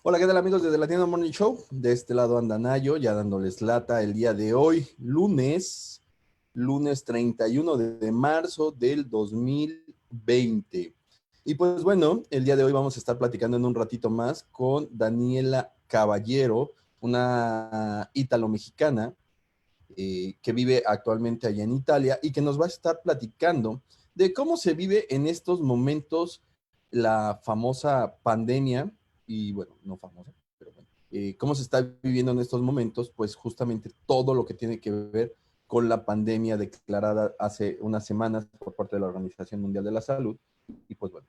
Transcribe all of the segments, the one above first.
Hola, ¿qué tal amigos de The Latino Morning Show? De este lado anda Nayo, ya dándoles lata el día de hoy, lunes 31 de marzo del 2020. Y pues bueno, el día de hoy vamos a estar platicando en un ratito más con Daniela Caballero, una ítalo-mexicana que vive actualmente allá en Italia y que nos va a estar platicando de cómo se vive en estos momentos la famosa pandemia, y bueno, no famosa, pero bueno, cómo se está viviendo en estos momentos, pues justamente todo lo que tiene que ver con la pandemia declarada hace unas semanas por parte de la Organización Mundial de la Salud. Y pues bueno,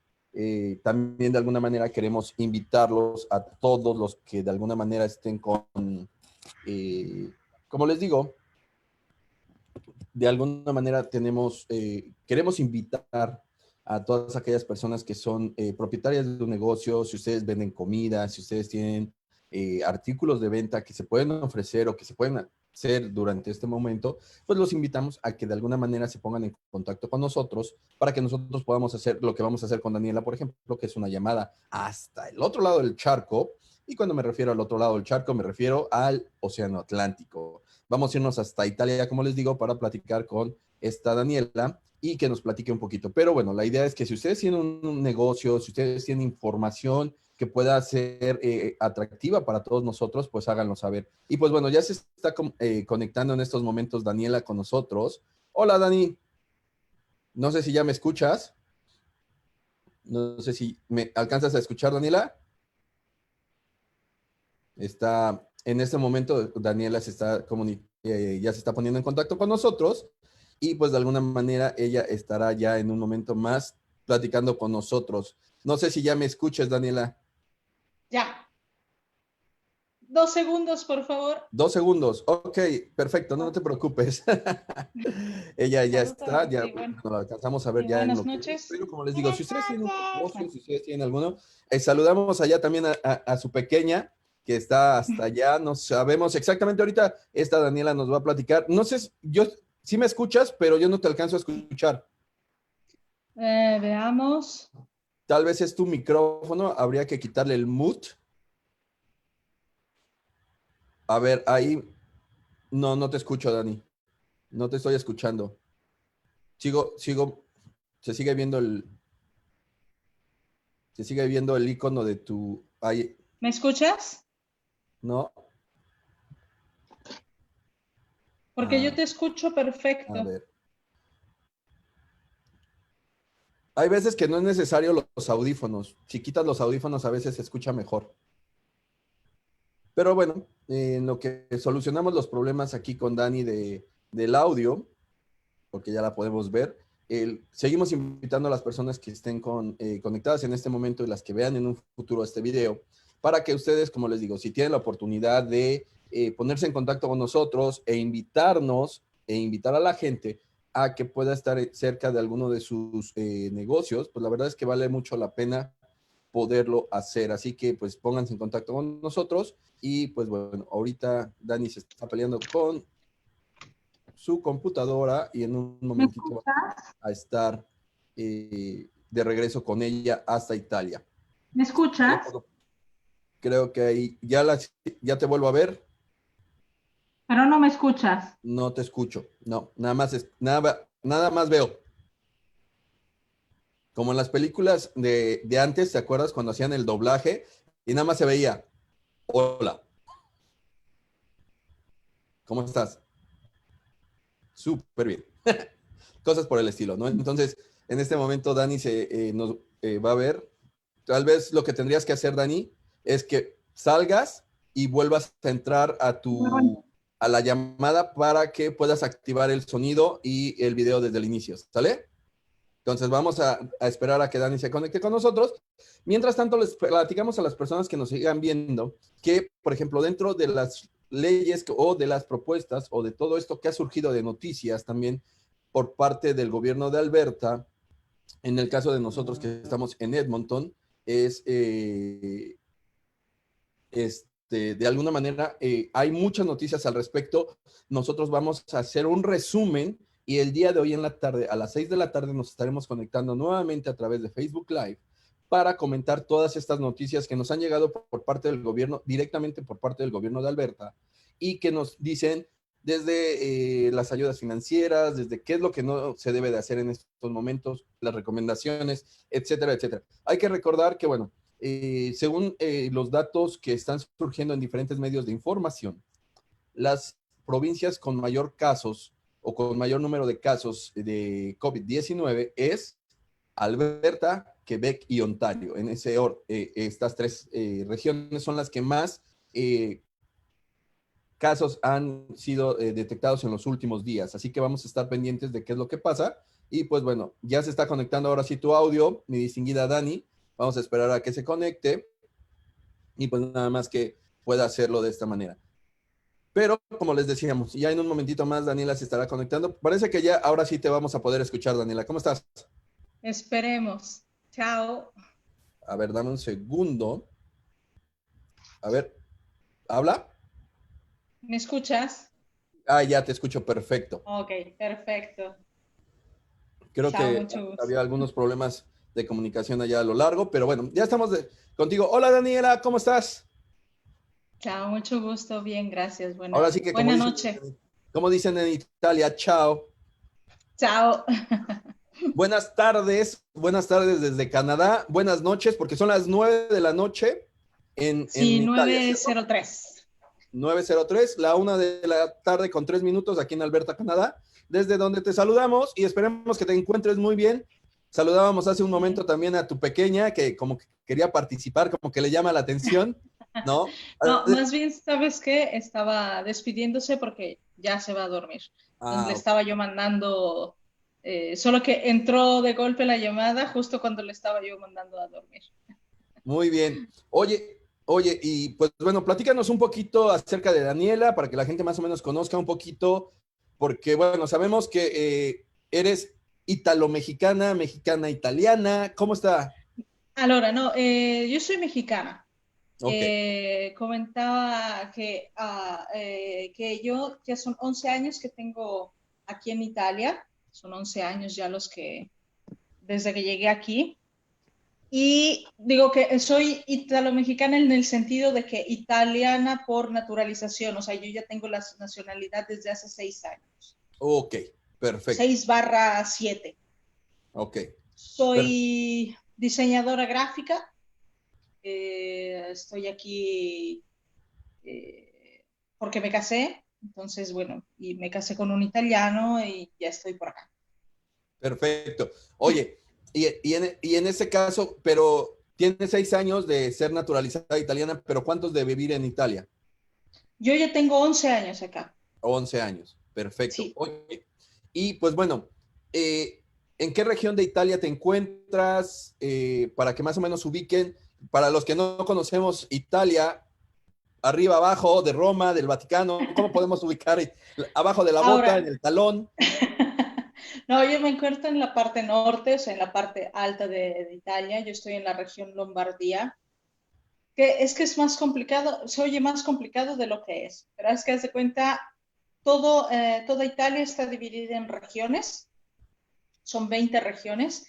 también de alguna manera queremos invitarlos a todos los que de alguna manera estén con, como les digo, de alguna manera queremos invitar a todas aquellas personas que son propietarias de un negocio, si ustedes venden comida, si ustedes tienen artículos de venta que se pueden ofrecer o que se pueden hacer durante este momento, pues los invitamos a que de alguna manera se pongan en contacto con nosotros para que nosotros podamos hacer lo que vamos a hacer con Daniela, por ejemplo, que es una llamada hasta el otro lado del charco. Y cuando me refiero al otro lado del charco, me refiero al Océano Atlántico. Vamos a irnos hasta Italia, como les digo, para platicar con esta Daniela y que nos platique un poquito. Pero bueno, la idea es que si ustedes tienen un negocio, si ustedes tienen información que pueda ser atractiva para todos nosotros, pues háganlo saber. Y pues bueno, ya se está conectando en estos momentos Daniela con nosotros. Hola, Dani. No sé si ya me escuchas. No sé si me alcanzas a escuchar, Daniela. Está en este momento, Daniela ya se está poniendo en contacto con nosotros y pues de alguna manera ella estará ya en un momento más platicando con nosotros. No sé si ya me escuchas, Daniela. Ya. 2 segundos, por favor. 2 segundos. Ok, perfecto, no te preocupes. Ella ya está, Saludos ya y bueno, lo alcanzamos a ver y ya en buenas lo que... noches. Pero como les digo, si Buenas ustedes tienen un negocio, noches. si ustedes tienen alguno, saludamos allá también a su pequeña, que está hasta allá, no sabemos exactamente ahorita, esta Daniela nos va a platicar. No sé, yo sí me escuchas, pero yo no te alcanzo a escuchar. Veamos. Tal vez es tu micrófono, habría que quitarle el mute. A ver, ahí, no, no te escucho, Dani. No te estoy escuchando. Sigo, se sigue viendo el icono de tu, ahí, ¿Me escuchas? no, Porque yo ah, te escucho a perfecto. ver. Hay veces que no es necesario los audífonos. Si quitas los audífonos, a veces se escucha mejor. Pero bueno, en lo que solucionamos los problemas aquí con Dani del audio, porque ya la podemos ver, seguimos invitando a las personas que estén conectadas en este momento y las que vean en un futuro este video, para que ustedes, como les digo, si tienen la oportunidad de ponerse en contacto con nosotros e invitarnos e invitar a la gente a que pueda estar cerca de alguno de sus negocios, pues la verdad es que vale mucho la pena poderlo hacer. Así que pues pónganse en contacto con nosotros y pues bueno, ahorita Dani se está peleando con su computadora y en un ¿Me momentito va escuchas? a estar de regreso con ella hasta Italia. ¿Me ¿Vale? escuchas? Creo que ahí ya te vuelvo a ver, Pero no me escuchas. no te escucho, no, nada más veo. Como en las películas de antes, ¿te acuerdas cuando hacían el doblaje? Y nada más se veía, hola, ¿cómo estás? Súper bien. Cosas por el estilo, ¿no? Entonces, en este momento Dani nos va a ver. Tal vez lo que tendrías que hacer, Dani, es que salgas y vuelvas a entrar a la llamada para que puedas activar el sonido y el video desde el inicio, ¿sale? Entonces vamos a esperar a que Dani se conecte con nosotros. Mientras tanto, les platicamos a las personas que nos sigan viendo que, por ejemplo, dentro de las leyes o de las propuestas o de todo esto que ha surgido de noticias también por parte del gobierno de Alberta, en el caso de nosotros que estamos en Edmonton, es de alguna manera, hay muchas noticias al respecto. Nosotros vamos a hacer un resumen y el día de hoy en la tarde, a las 6 de la tarde, nos estaremos conectando nuevamente a través de Facebook Live para comentar todas estas noticias que nos han llegado por parte del gobierno, directamente por parte del gobierno de Alberta, y que nos dicen desde las ayudas financieras, desde qué es lo que no se debe de hacer en estos momentos, las recomendaciones, etcétera, etcétera. Hay que recordar que, bueno, según los datos que están surgiendo en diferentes medios de información, las provincias con mayor casos o con mayor número de casos de COVID-19 es Alberta, Quebec y Ontario. En ese orden, estas tres regiones son las que más casos han sido detectados en los últimos días. Así que vamos a estar pendientes de qué es lo que pasa. Y pues bueno, ya se está conectando ahora sí tu audio, mi distinguida Dani. Vamos a esperar a que se conecte y pues nada más que pueda hacerlo de esta manera. Pero como les decíamos, ya en un momentito más Daniela se estará conectando. Parece que ya ahora sí te vamos a poder escuchar, Daniela. ¿Cómo estás? Esperemos. Chao. A ver, dame un segundo. A ver, ¿habla? ¿Me escuchas? Ah, ya te escucho perfecto. Ok, perfecto. Creo Chao, que mucho gusto. había algunos problemas de comunicación allá a lo largo, pero bueno, ya estamos contigo. Hola Daniela, ¿cómo estás? Chao, mucho gusto. Bien, gracias. Ahora sí que Buena noche. como dicen en Italia, chao. Chao. Buenas tardes desde Canadá, buenas noches, porque son las 9 de la noche en Sí, Italia, ¿cierto? 9:03. 9:03, la 1 de la tarde con 3 minutos aquí en Alberta, Canadá, desde donde te saludamos y esperemos que te encuentres muy bien. Saludábamos hace un momento también a tu pequeña que como que quería participar, como que le llama la atención, ¿no? No, más bien, ¿sabes qué? Estaba despidiéndose porque ya se va a dormir. Entonces le Ah, estaba yo mandando, solo que entró de golpe la llamada justo cuando le estaba yo mandando a dormir. muy bien. Oye, y pues bueno, platícanos un poquito acerca de Daniela para que la gente más o menos conozca un poquito, porque bueno, sabemos que eres italo-mexicana, mexicana-italiana. ¿Cómo está? Ahora, no, yo soy mexicana. Ok, Comentaba que yo ya son 11 años que tengo aquí en Italia, son 11 años ya los que, desde que llegué aquí. Y digo que soy italo-mexicana en el sentido de que italiana por naturalización, o sea, yo ya tengo la nacionalidad desde hace 6 años, ok, perfecto. 6/7. Ok, per- Soy diseñadora gráfica, estoy aquí porque me casé, entonces, bueno, y me casé con un italiano y ya estoy por acá. perfecto. Oye, y en ese caso, pero tienes 6 años de ser naturalizada italiana, pero ¿cuántos de vivir en Italia? Yo ya tengo 11 años acá, 11 años, perfecto. sí. Oye, y pues bueno, eh, ¿en qué región de Italia te encuentras? Para que más o menos ubiquen, para los que no conocemos Italia, arriba, abajo, de Roma, del Vaticano, ¿cómo podemos ubicar abajo de la bota, en Ahora, el talón? no, yo me encuentro en la parte norte, o sea, en la parte alta de Italia. Yo estoy en la región Lombardía, que es más complicado, se oye más complicado de lo que es, pero es que haz de cuenta, toda Italia está dividida en regiones, son 20 regiones,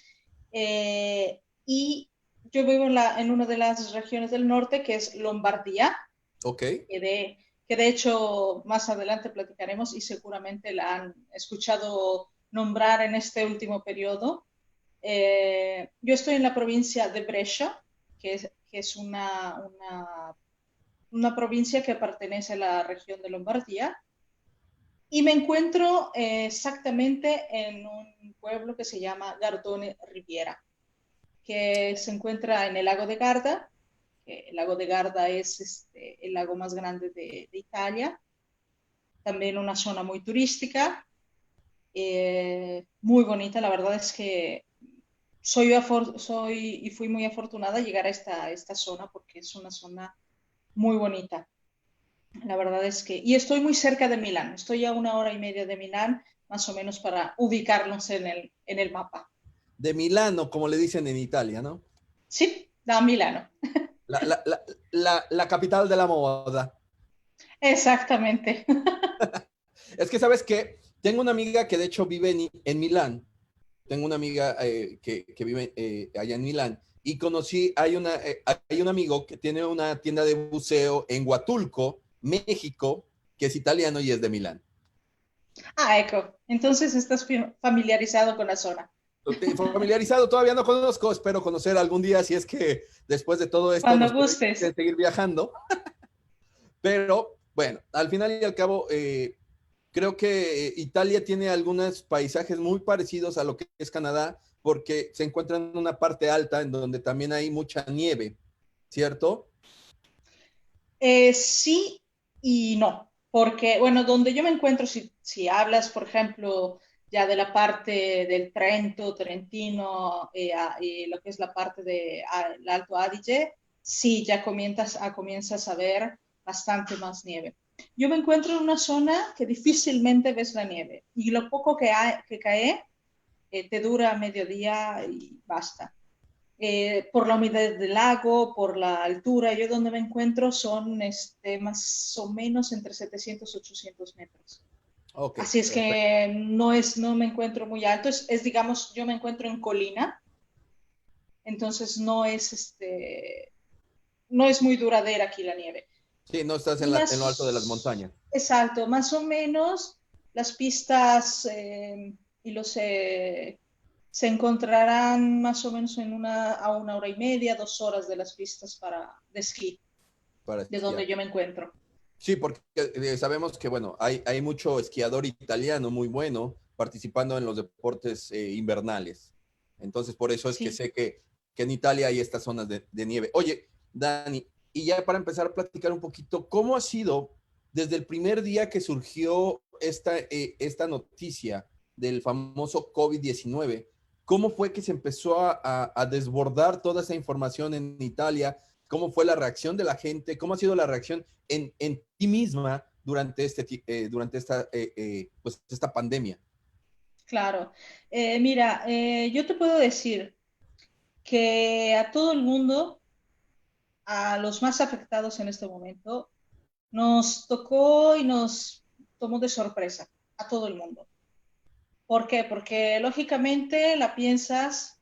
y yo vivo en una de las regiones del norte, que es Lombardía, Ok, que de hecho más adelante platicaremos y seguramente la han escuchado nombrar en este último periodo. Yo estoy en la provincia de Brescia, que es una provincia que pertenece a la región de Lombardía, y me encuentro exactamente en un pueblo que se llama Gardone Riviera, que se encuentra en el lago de Garda. Que el lago de Garda es el lago más grande de Italia, también una zona muy turística, muy bonita. La verdad es que soy y fui muy afortunada llegar a esta zona porque es una zona muy bonita. La verdad es que, y estoy muy cerca de Milán, estoy a 1 hora y media de Milán, más o menos para ubicarnos en el mapa. de Milano, como le dicen en Italia, ¿no? Sí, da Milano. La, la, la, la capital de la moda. Exactamente. Es que, ¿sabes qué? Tengo una amiga que de hecho vive en Milán. Tengo una amiga que vive allá en Milán. y conocí, hay un amigo que tiene una tienda de buceo en Huatulco, México, que es italiano y es de Milán. Ah, eco. Entonces estás familiarizado con la zona. Familiarizado, todavía no conozco, espero conocer algún día si es que después de todo esto Cuando nos gustes. permiten seguir viajando. Pero bueno, al final y al cabo, creo que Italia tiene algunos paisajes muy parecidos a lo que es Canadá, porque se encuentra en una parte alta en donde también hay mucha nieve, ¿cierto? Sí y no, porque, bueno, donde yo me encuentro, si hablas, por ejemplo, ya de la parte del Trento, Trentino, y lo que es la parte del Alto Adige, sí, ya comienzas a ver bastante más nieve. Yo me encuentro en una zona que difícilmente ves la nieve y lo poco que cae te dura medio día y basta. Por la humedad del lago, por la altura. Yo donde me encuentro son más o menos entre 700 y 800 metros. Ok, Así es perfecto. que no me encuentro muy alto. Digamos, yo me encuentro en colina, entonces no es muy duradera aquí la nieve. Sí, no estás Y en lo alto de las más, montañas. exacto, más o menos las pistas y se encontrarán más o menos a 1 hora y media, 2 horas de las pistas de esquí, Para de donde esquiar. yo me encuentro. Sí, porque sabemos que, bueno, hay mucho esquiador italiano muy bueno participando en los deportes invernales. Entonces, por eso es que Sí. sé que en Italia hay estas zonas de nieve. Oye, Dani, y ya para empezar a platicar un poquito, ¿cómo ha sido desde el primer día que surgió esta noticia del famoso COVID-19? ¿Cómo fue que se empezó a desbordar toda esa información en Italia? ¿Cómo fue la reacción de la gente? ¿Cómo ha sido la reacción en ti misma durante, durante pues, esta pandemia? Claro. Mira, yo te puedo decir que a todo el mundo, a los más afectados en este momento, nos tocó y nos tomó de sorpresa a todo el mundo. ¿Por qué? Porque lógicamente la piensas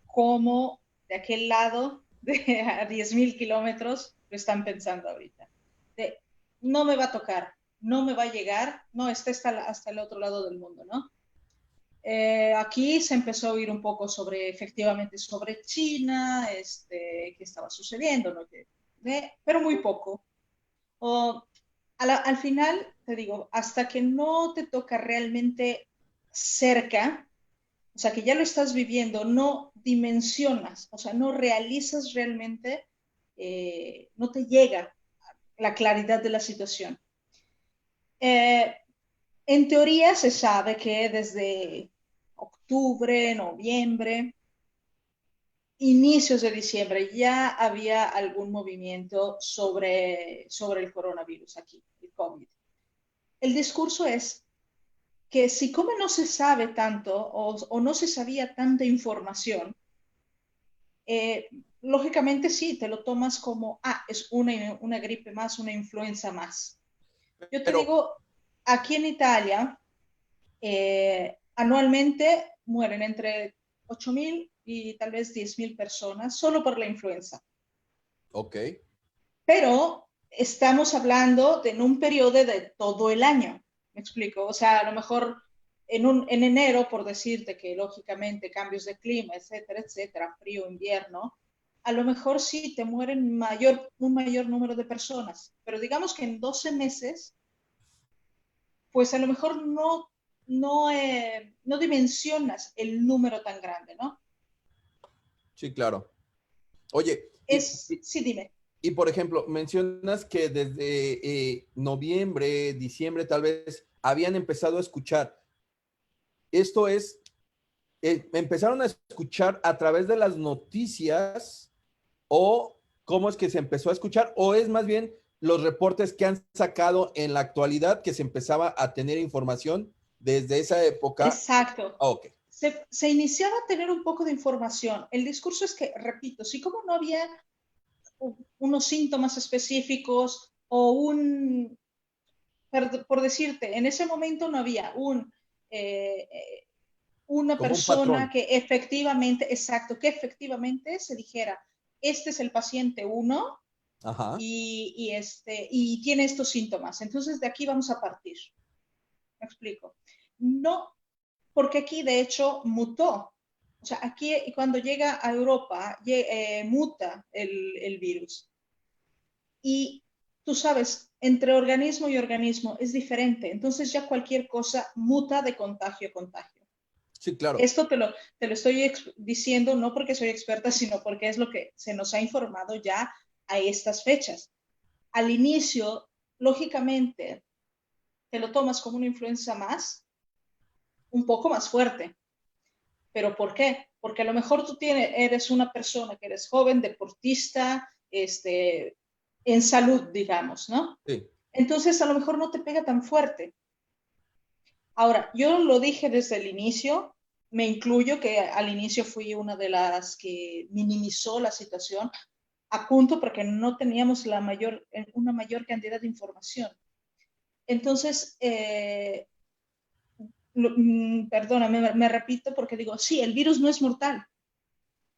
como de aquel lado, a 10.000 kilómetros, lo están pensando ahorita. De, no me va a tocar, no me va a llegar, no, está hasta el otro lado del mundo, ¿no? Aquí se empezó a oír un poco efectivamente sobre China, qué estaba sucediendo, ¿no? Pero muy poco. O, al final, te digo, hasta que no te toca realmente cerca, o sea, que ya lo estás viviendo, no dimensionas, o sea, no realizas realmente, no te llega la claridad de la situación. Eh, en teoría se sabe que desde octubre, noviembre, inicios de diciembre ya había algún movimiento sobre el coronavirus aquí, el COVID. El discurso es que si como no se sabe tanto o no se sabía tanta información, lógicamente sí, te lo tomas como, es una gripe más, una influenza más. Yo te Pero, digo, aquí en Italia, anualmente mueren entre 8.000 y tal vez 10.000 personas solo por la influenza. ok, Pero estamos hablando de en un periodo de todo el año. ¿Me explico? O sea, a lo mejor en enero, por decirte que lógicamente cambios de clima, etcétera, etcétera, frío, invierno, a lo mejor sí te mueren un mayor número de personas, pero digamos que en 12 meses, pues a lo mejor no dimensionas el número tan grande, ¿no? sí, claro. Oye, Sí, dime. y por ejemplo, mencionas que desde noviembre, diciembre tal vez habían empezado a escuchar. Esto es, empezaron a escuchar a través de las noticias o cómo es que se empezó a escuchar o es más bien los reportes que han sacado en la actualidad que se empezaba a tener información desde esa época. Exacto. Oh, ok, Se iniciaba a tener un poco de información. El discurso es que, repito, si como no había unos síntomas específicos o por decirte, en ese momento no había eh, una como un persona patrón. que efectivamente, exacto, que efectivamente se dijera, este es el paciente uno Ajá. y tiene estos síntomas. Entonces, de aquí vamos a partir. ¿Me explico? No, porque aquí de hecho mutó. O sea, aquí cuando llega a Europa, muta el virus. Y tú sabes, entre organismo y organismo es diferente. Entonces ya cualquier cosa muta de contagio a contagio. Sí, claro. Esto te lo estoy diciendo no porque soy experta, sino porque es lo que se nos ha informado ya a estas fechas. Al inicio, lógicamente, te lo tomas como una influenza más, un poco más fuerte. ¿Pero por qué? Porque a lo mejor eres una persona que eres joven, deportista, en salud, digamos, ¿no? Sí. Entonces a lo mejor no te pega tan fuerte. Ahora, yo lo dije desde el inicio, me incluyo que al inicio fui una de las que minimizó la situación a punto porque no teníamos una mayor cantidad de información. Entonces, perdona, me repito porque digo, sí, el virus no es mortal.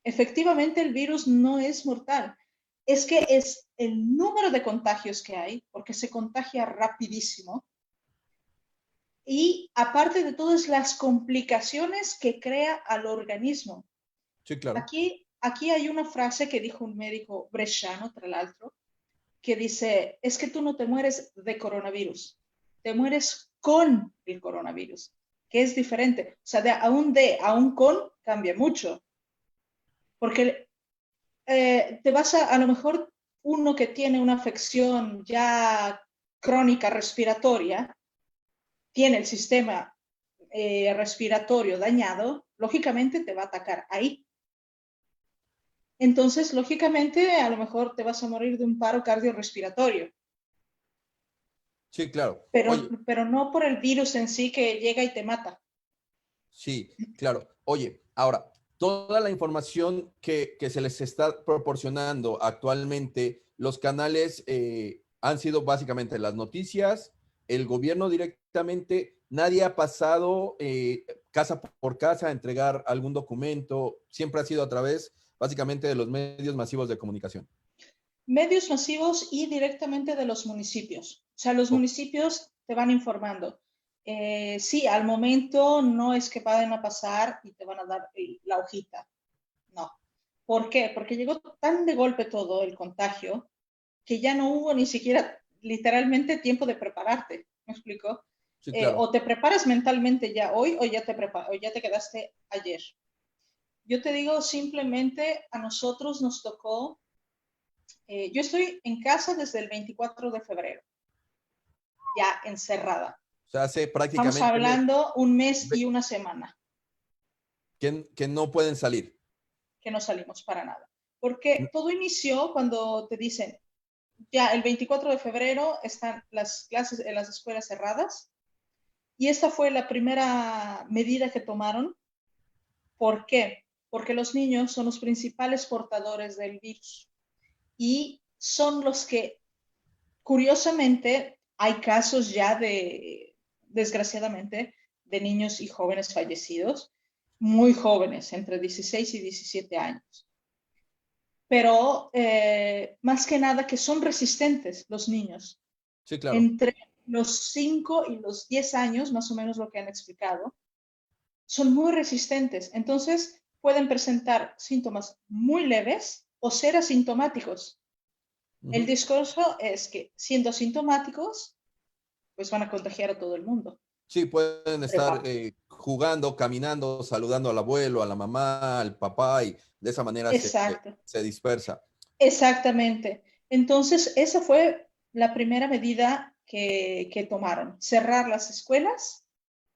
Efectivamente, el virus no es mortal. Es que es el número de contagios que hay, porque se contagia rapidísimo, y aparte de todas las complicaciones que crea al organismo. Sí, claro. Aquí hay una frase que dijo un médico bresciano, tra l'altro, que dice, es que tú no te mueres de coronavirus, te mueres con el coronavirus, que es diferente. O sea, de a un con cambia mucho, porque te vas a lo mejor uno que tiene una afección ya crónica respiratoria, tiene el sistema respiratorio dañado, lógicamente te va a atacar ahí. Entonces, lógicamente, a lo mejor te vas a morir de un paro cardiorrespiratorio, Sí, claro. pero, Oye, pero no por el virus en sí que llega y te mata. sí, claro. Oye, ahora, toda la información que se les está proporcionando actualmente, los canales han sido básicamente las noticias, el gobierno directamente, nadie ha pasado casa por casa a entregar algún documento, siempre ha sido a través básicamente de los medios masivos de comunicación. Medios masivos y directamente de los municipios. O sea, los O- municipios te van informando. Sí, al momento no es que vayan a pasar y te van a dar la hojita. No. ¿Por qué? Porque llegó tan de golpe todo el contagio que ya no hubo ni siquiera literalmente tiempo de prepararte. ¿Me explico? sí, claro. O te preparas mentalmente ya hoy o ya te quedaste ayer. Yo te digo simplemente a nosotros nos tocó, yo estoy en casa desde el 24 de febrero, ya encerrada. O sea, hace Estamos prácticamente hablando un mes y una semana que no pueden salir. que no salimos para nada. Porque todo inició cuando te dicen, ya el 24 de febrero están las clases en las escuelas cerradas y esta fue la primera medida que tomaron. ¿Por qué? Porque los niños son los principales portadores del virus y son los que, curiosamente, hay casos ya desgraciadamente, de niños y jóvenes fallecidos, muy jóvenes, entre 16 y 17 años. Pero más que nada que son resistentes los niños. Sí, claro. Entre los 5 y los 10 años, más o menos lo que han explicado, son muy resistentes. Entonces pueden presentar síntomas muy leves o ser asintomáticos. El Ujú. discurso es que siendo asintomáticos, pues van a contagiar a todo el mundo. Sí, pueden estar Prepa. jugando, caminando, saludando al abuelo, a la mamá, al papá, y de esa manera Exacto, se dispersa. exactamente. Entonces, esa fue la primera medida que tomaron, cerrar las escuelas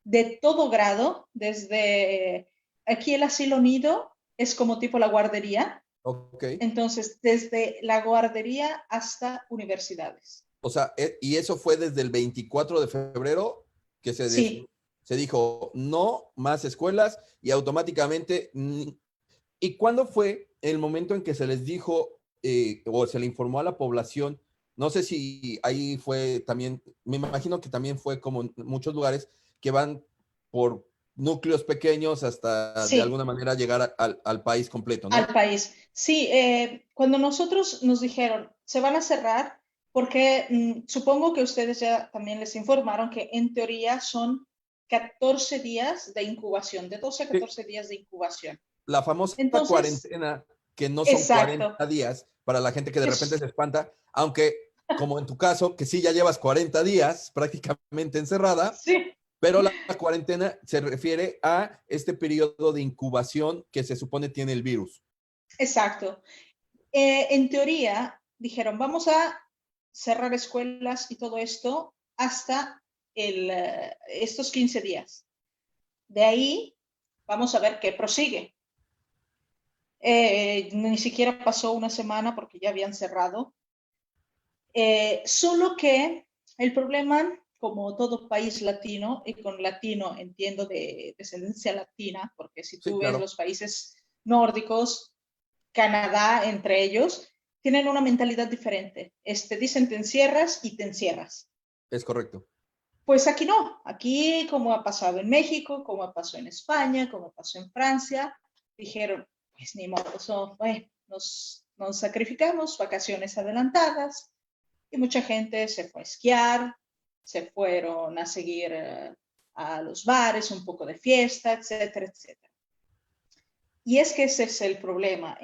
de todo grado, desde aquí el asilo nido es como tipo la guardería, Ok. entonces desde la guardería hasta universidades. O sea, y eso fue desde el 24 de febrero que Sí, se dijo no más escuelas y automáticamente. ¿Y cuándo fue el momento en que se les dijo o se le informó a la población? No sé si ahí fue también, me imagino que también fue como en muchos lugares que van por núcleos pequeños hasta de Sí, alguna manera llegar al país completo, al ¿no? país. Sí, cuando nosotros nos dijeron, se van a cerrar, porque supongo que ustedes ya también les informaron que en teoría son 14 días de incubación, de 12 a Sí, 14 días de incubación. la famosa Entonces, cuarentena, que no son exacto. 40 días, para la gente que de repente Es, se espanta, aunque como en tu caso, que sí ya llevas 40 días prácticamente encerrada, sí, pero la cuarentena se refiere a este periodo de incubación que se supone tiene el virus. exacto. En teoría, dijeron, vamos a cerrar escuelas y todo esto hasta estos 15 días. De ahí, vamos a ver qué prosigue. Ni siquiera pasó una semana porque ya habían cerrado. Solo que el problema, como todo país latino, y con latino entiendo de descendencia latina, porque si Sí, tú ves claro, los países nórdicos, Canadá entre ellos, tienen una mentalidad diferente. Dicen te encierras y te encierras. es correcto. Pues aquí no, aquí como ha pasado en México, como pasó en España, como pasó en Francia, dijeron, pues ni modo, nos sacrificamos, vacaciones adelantadas, y mucha gente se fue a esquiar, se fueron a seguir a los bares, un poco de fiesta, etcétera, etcétera. Y es que ese es el problema,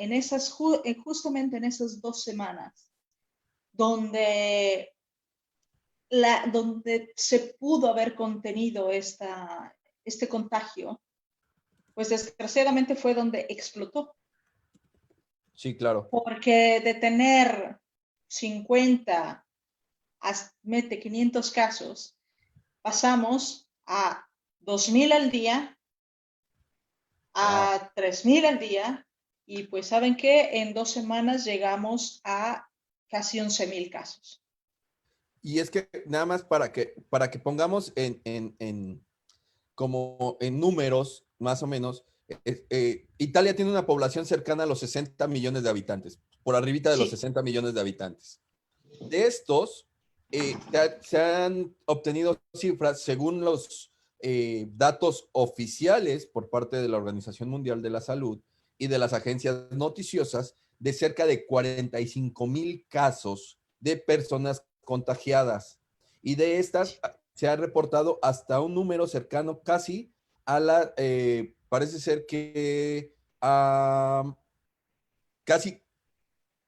justamente en esas 2 semanas, donde donde se pudo haber contenido este contagio, pues desgraciadamente fue donde explotó, Sí, claro. porque de tener 50 mete 500 casos, pasamos a 2.000 al día, Wow. a 3.000 al día, y pues saben que en 2 semanas llegamos a casi 11.000 casos. Y es que nada más para que pongamos como en números, más o menos, Italia tiene una población cercana a los 60 millones de habitantes, por arribita de los Sí, 60 millones de habitantes. De estos, se han obtenido cifras según los datos oficiales por parte de la Organización Mundial de la Salud y de las agencias noticiosas de cerca de 45,000 casos de personas contagiadas. Y de estas se ha reportado hasta un número cercano casi parece ser que a casi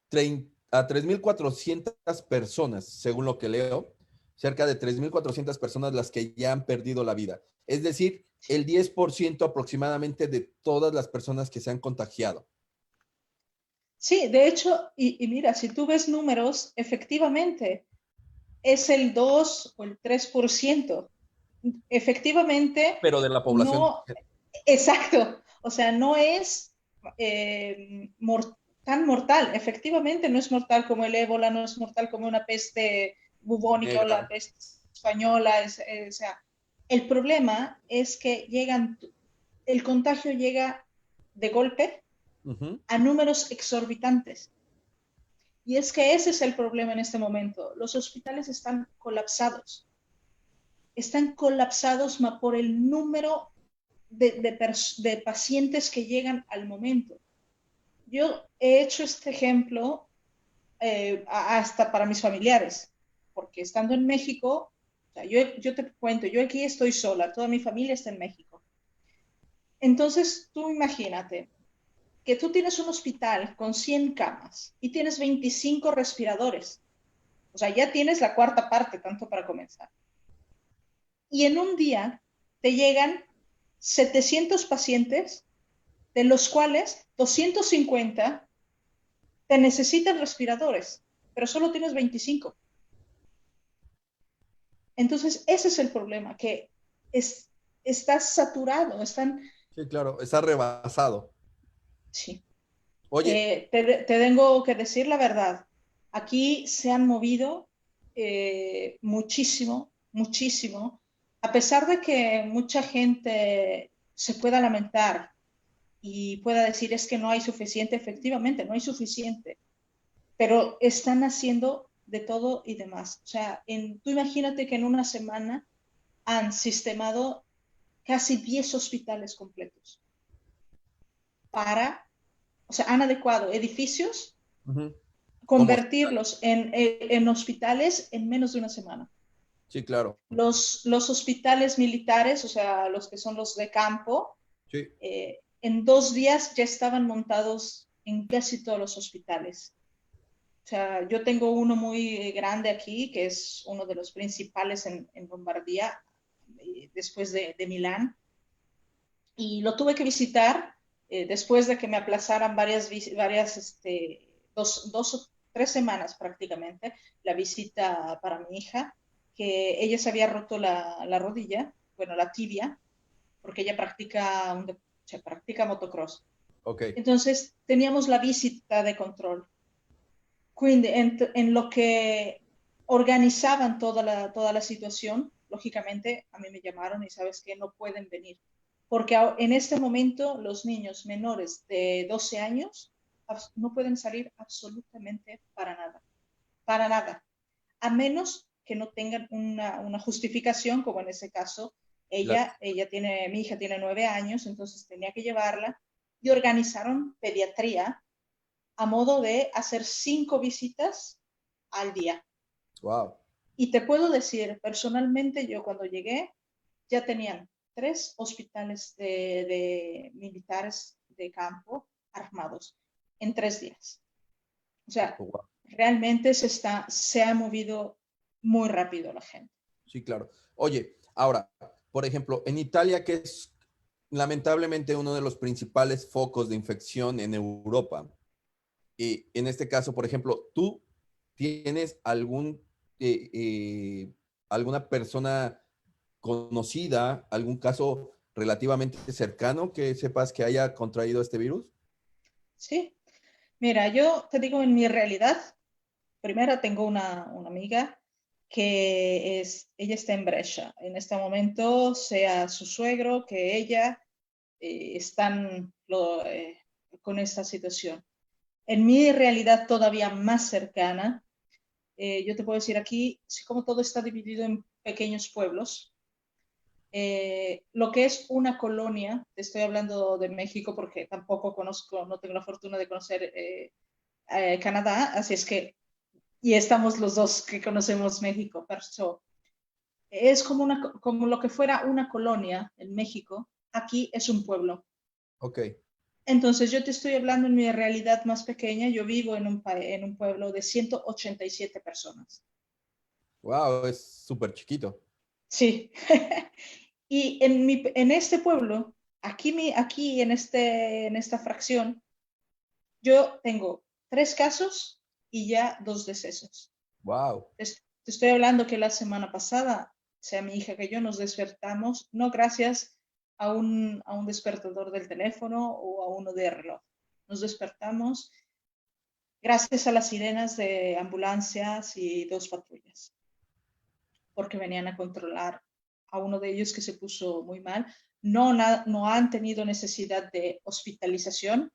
3,400 personas, según lo que leo, cerca de 3,400 personas las que ya han perdido la vida. Es decir, el 10% aproximadamente de todas las personas que se han contagiado. sí, de hecho, y mira, si tú ves números, efectivamente, es el 2 o el 3%. Efectivamente, Pero de la población. no, exacto, o sea, no es tan mortal. Efectivamente, no es mortal como el ébola, no es mortal como una peste bubónica o la Negra. peste española. O sea, el problema es que el contagio llega de golpe Uh-huh. a números exorbitantes. Y es que ese es el problema en este momento. Los hospitales están colapsados por el número de pacientes que llegan al momento. Yo he hecho este ejemplo hasta para mis familiares, porque estando en México, o sea, yo te cuento, yo aquí estoy sola, toda mi familia está en México. Entonces, tú imagínate que tú tienes un hospital con 100 camas y tienes 25 respiradores. O sea, ya tienes la cuarta parte, tanto para comenzar. Y en un día te llegan 700 pacientes, de los cuales 250 te necesitan respiradores, pero solo tienes 25. Entonces, ese es el problema, que estás saturado, Sí, claro, está rebasado. sí. Oye, Te tengo que decir la verdad. Aquí se han movido muchísimo, muchísimo, a pesar de que mucha gente se pueda lamentar y pueda decir es que no hay suficiente, efectivamente, no hay suficiente, pero están haciendo de todo y demás. O sea, tú imagínate que en una semana han sistemado casi 10 hospitales completos o sea, han adecuado edificios, Ujú. Como, convertirlos en hospitales en menos de una semana. sí, claro. Los hospitales militares, o sea, los que son los de campo, Sí. en 2 días ya estaban montados en casi todos los hospitales. O sea, yo tengo uno muy grande aquí, que es uno de los principales en Lombardía, después de Milán, y lo tuve que visitar después de que me aplazaran dos o 3 semanas prácticamente, la visita para mi hija, que ella se había roto la rodilla, bueno, la tibia, porque ella se practica motocross. Ok, Entonces teníamos la visita de control. Quindi, en lo que organizaban toda la situación, lógicamente a mí me llamaron y sabes que no pueden venir, porque en este momento los niños menores de 12 años no pueden salir absolutamente para nada, a menos que no tengan una justificación, como en ese caso, claro. mi hija tiene 9 años, entonces tenía que llevarla y organizaron pediatría a modo de hacer 5 visitas al día. Wow. Y te puedo decir, personalmente, yo cuando llegué, ya tenían 3 hospitales de militares de campo armados en 3 días. O sea, Wow. realmente se ha movido muy rápido la gente. Sí, claro. Oye, ahora, por ejemplo, en Italia, que es lamentablemente uno de los principales focos de infección en Europa, y en este caso, por ejemplo, ¿tú tienes eh, eh, alguna persona conocida, algún caso relativamente cercano que sepas que haya contraído este virus? Sí, mira, yo te digo en mi realidad, primero tengo una amiga ella está en Brescia. En este momento, sea su suegro que ella están con esta situación. En mi realidad todavía más cercana, yo te puedo decir aquí, sí, como todo está dividido en pequeños pueblos, lo que es una colonia, te estoy hablando de México porque tampoco conozco, no tengo la fortuna de conocer Canadá, así es que, y estamos los dos que conocemos México, pero es como lo que fuera una colonia en México, aquí es un pueblo. Ok. Entonces, yo te estoy hablando en mi realidad más pequeña. Yo vivo en un pueblo de 187 personas. Wow, es súper chiquito. Sí. Y en este pueblo, aquí en esta fracción, yo tengo 3 casos y ya 2 decesos. Wow. Te estoy hablando que la semana pasada, sea mi hija que yo nos despertamos, no gracias a un despertador del teléfono o a uno de reloj. Nos despertamos gracias a las sirenas de ambulancias y 2 patrullas, porque venían a controlar a uno de ellos que se puso muy mal. No han tenido necesidad de hospitalización,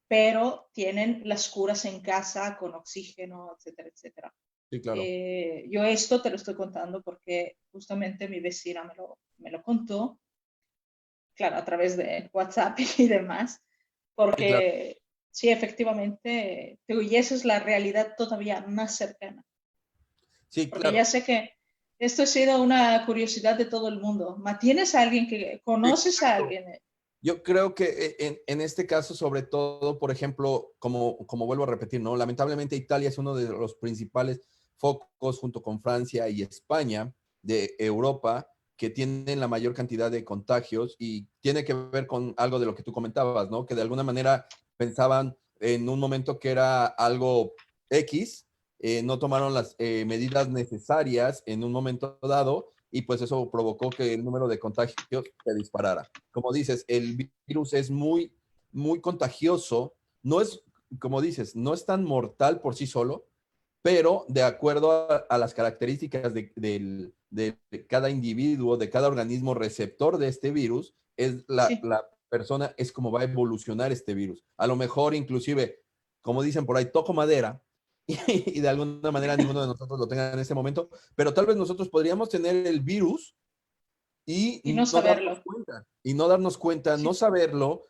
pero tienen las curas en casa con oxígeno, etcétera, etcétera. Sí, claro. Yo esto te lo estoy contando porque justamente mi vecina me lo contó, claro, a través de WhatsApp y demás, Sí, claro. porque sí, efectivamente, y esa es la realidad todavía más cercana, Sí, porque ya claro. sé que esto ha sido una curiosidad de todo el mundo. ¿Tienes a alguien que conoces a Exacto. alguien? Yo creo que en este caso, sobre todo, por ejemplo, como vuelvo a repetir, ¿no? Lamentablemente Italia es uno de los principales focos junto con Francia y España de Europa que tienen la mayor cantidad de contagios y tiene que ver con algo de lo que tú comentabas, ¿no? Que de alguna manera pensaban en un momento que era algo X, no tomaron las medidas necesarias en un momento dado y pues eso provocó que el número de contagios se disparara. Como dices, el virus es muy, muy contagioso, no es, como dices, no es tan mortal por sí solo, pero de acuerdo a las características de cada individuo, de cada organismo receptor de este virus, es Sí, la persona, es como va a evolucionar este virus. A lo mejor inclusive, como dicen por ahí, toco madera, y de alguna manera ninguno de nosotros lo tenga en este momento, pero tal vez nosotros podríamos tener el virus y Y no no darnos saberlo. cuenta, y no darnos cuenta, no Sí, saberlo,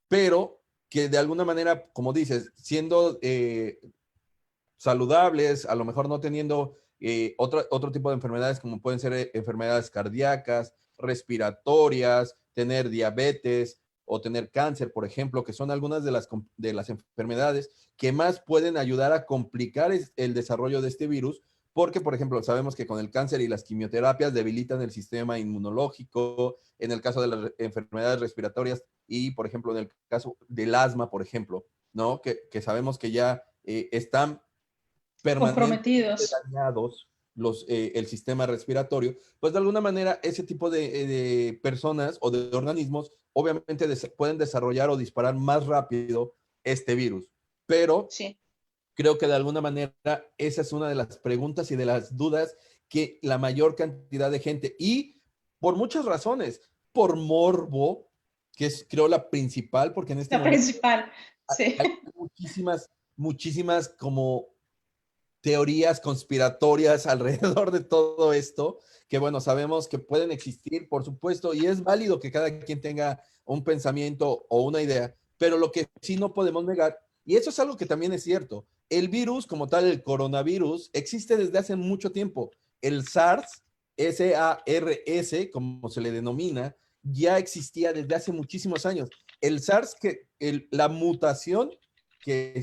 pero que de alguna manera, como dices, siendo saludables, a lo mejor no teniendo otro tipo de enfermedades como pueden ser enfermedades cardíacas, respiratorias, tener diabetes o tener cáncer, por ejemplo, que son algunas de las enfermedades que más pueden ayudar a complicar el desarrollo de este virus, porque, por ejemplo, sabemos que con el cáncer y las quimioterapias debilitan el sistema inmunológico, en el caso de las enfermedades respiratorias y, por ejemplo, en el caso del asma, por ejemplo, ¿no? Que sabemos que ya están permanentemente comprometidos. dañados el sistema respiratorio, pues de alguna manera ese tipo de personas o de organismos obviamente pueden desarrollar o disparar más rápido este virus. Pero Sí, creo que de alguna manera esa es una de las preguntas y de las dudas que la mayor cantidad de gente, y por muchas razones, por morbo, que es creo la principal, porque en este la momento principal. Sí. hay muchísimas como teorías conspiratorias alrededor de todo esto, que bueno, sabemos que pueden existir, por supuesto, y es válido que cada quien tenga un pensamiento o una idea, pero lo que sí no podemos negar, y eso es algo que también es cierto, el virus como tal, el coronavirus, existe desde hace mucho tiempo. El SARS, S-A-R-S, como se le denomina, ya existía desde hace muchísimos años. El SARS, la mutación que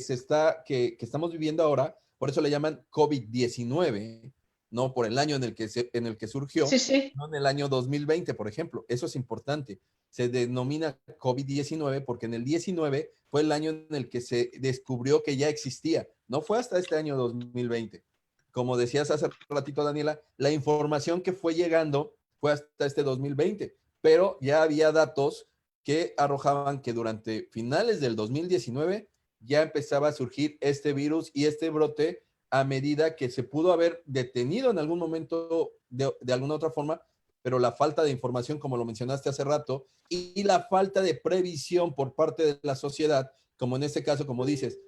estamos viviendo ahora, por eso le llaman COVID-19, ¿no? Por el año en el que Sí, surgió, sí. no en el año 2020, por ejemplo. Eso es importante. Se denomina COVID-19 porque en el 19 fue el año en el que se descubrió que ya existía. No fue hasta este año 2020. Como decías hace ratito, Daniela, la información que fue llegando fue hasta este 2020, pero ya había datos que arrojaban que durante finales del 2019 ya empezaba a surgir este virus y este brote a medida que se pudo haber detenido en algún momento de alguna otra forma, pero la falta de información, como lo mencionaste hace rato, y la falta de previsión por parte de la sociedad, como en este caso, como dices,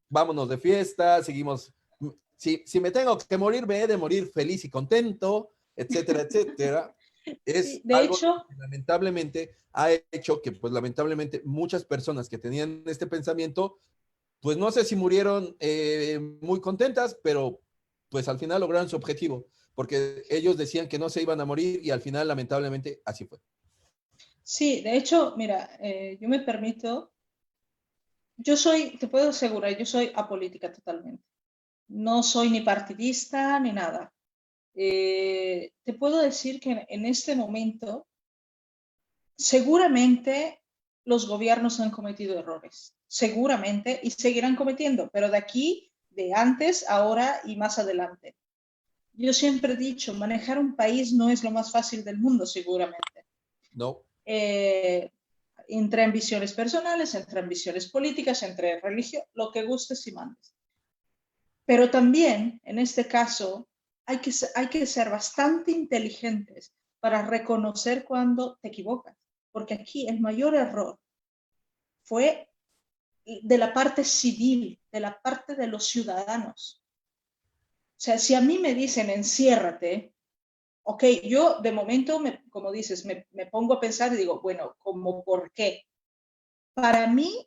vámonos de fiesta, seguimos, si me tengo que morir, me he de morir feliz y contento, etcétera, etcétera. Sí, Es de algo hecho, que lamentablemente ha hecho que, pues lamentablemente, muchas personas que tenían este pensamiento, pues no sé si murieron muy contentas, pero pues al final lograron su objetivo, porque ellos decían que no se iban a morir y al final lamentablemente así fue. sí, de hecho, mira, yo me permito, yo soy, te puedo asegurar, yo soy apolítica totalmente. No soy ni partidista ni nada. Te puedo decir que en este momento seguramente los gobiernos han cometido errores, seguramente, y seguirán cometiendo, pero de aquí, de antes, ahora y más adelante. Yo siempre he dicho, manejar un país no es lo más fácil del mundo, seguramente. No, Eh, entre ambiciones personales, entre ambiciones políticas, entre religión, lo que gustes y mandes. Pero también, en este caso, hay que ser bastante inteligentes para reconocer cuando te equivocas, porque aquí el mayor error fue de la parte civil, de la parte de los ciudadanos. O sea, si a mí me dicen enciérrate, ok, yo de momento, como dices, me pongo a pensar y digo, bueno, ¿cómo por qué? Para mí,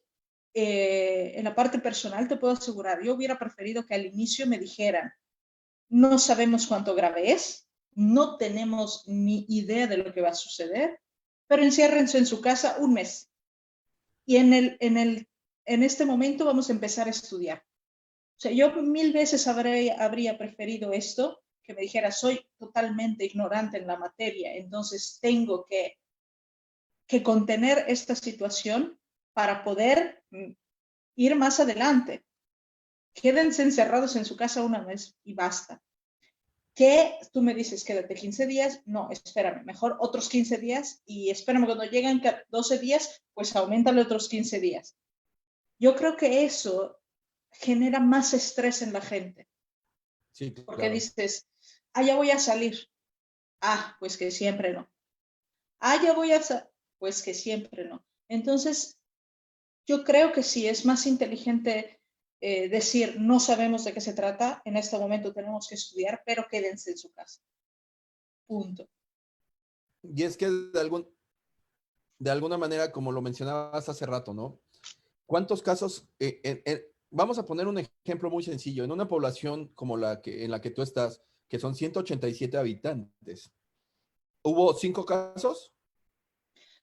en la parte personal, te puedo asegurar, yo hubiera preferido que al inicio me dijeran, no sabemos cuánto grave es, no tenemos ni idea de lo que va a suceder, pero enciérrense en su casa un mes. Y en este momento vamos a empezar a estudiar. O sea, yo mil veces habría preferido esto, que me dijera, soy totalmente ignorante en la materia, entonces tengo que contener esta situación para poder ir más adelante. Quédense encerrados en su casa una vez y basta. Que tú me dices, quédate 15 días, no, espérame, mejor otros 15 días y espérame, cuando lleguen 12 días, pues aumentale otros 15 días. Yo creo que eso genera más estrés en la gente, sí, porque claro. dices, ah, ya voy a salir, ah, pues que siempre no, ah, ya voy a salir, pues que siempre no. Entonces, yo creo que sí, es más inteligente decir, no sabemos de qué se trata, en este momento tenemos que estudiar, pero quédense en su casa. Punto. Y es que de alguna manera, como lo mencionabas hace rato, ¿no? ¿Cuántos casos, vamos a poner un ejemplo muy sencillo, en una población como en la que tú estás, que son 187 habitantes, ¿hubo 5 casos?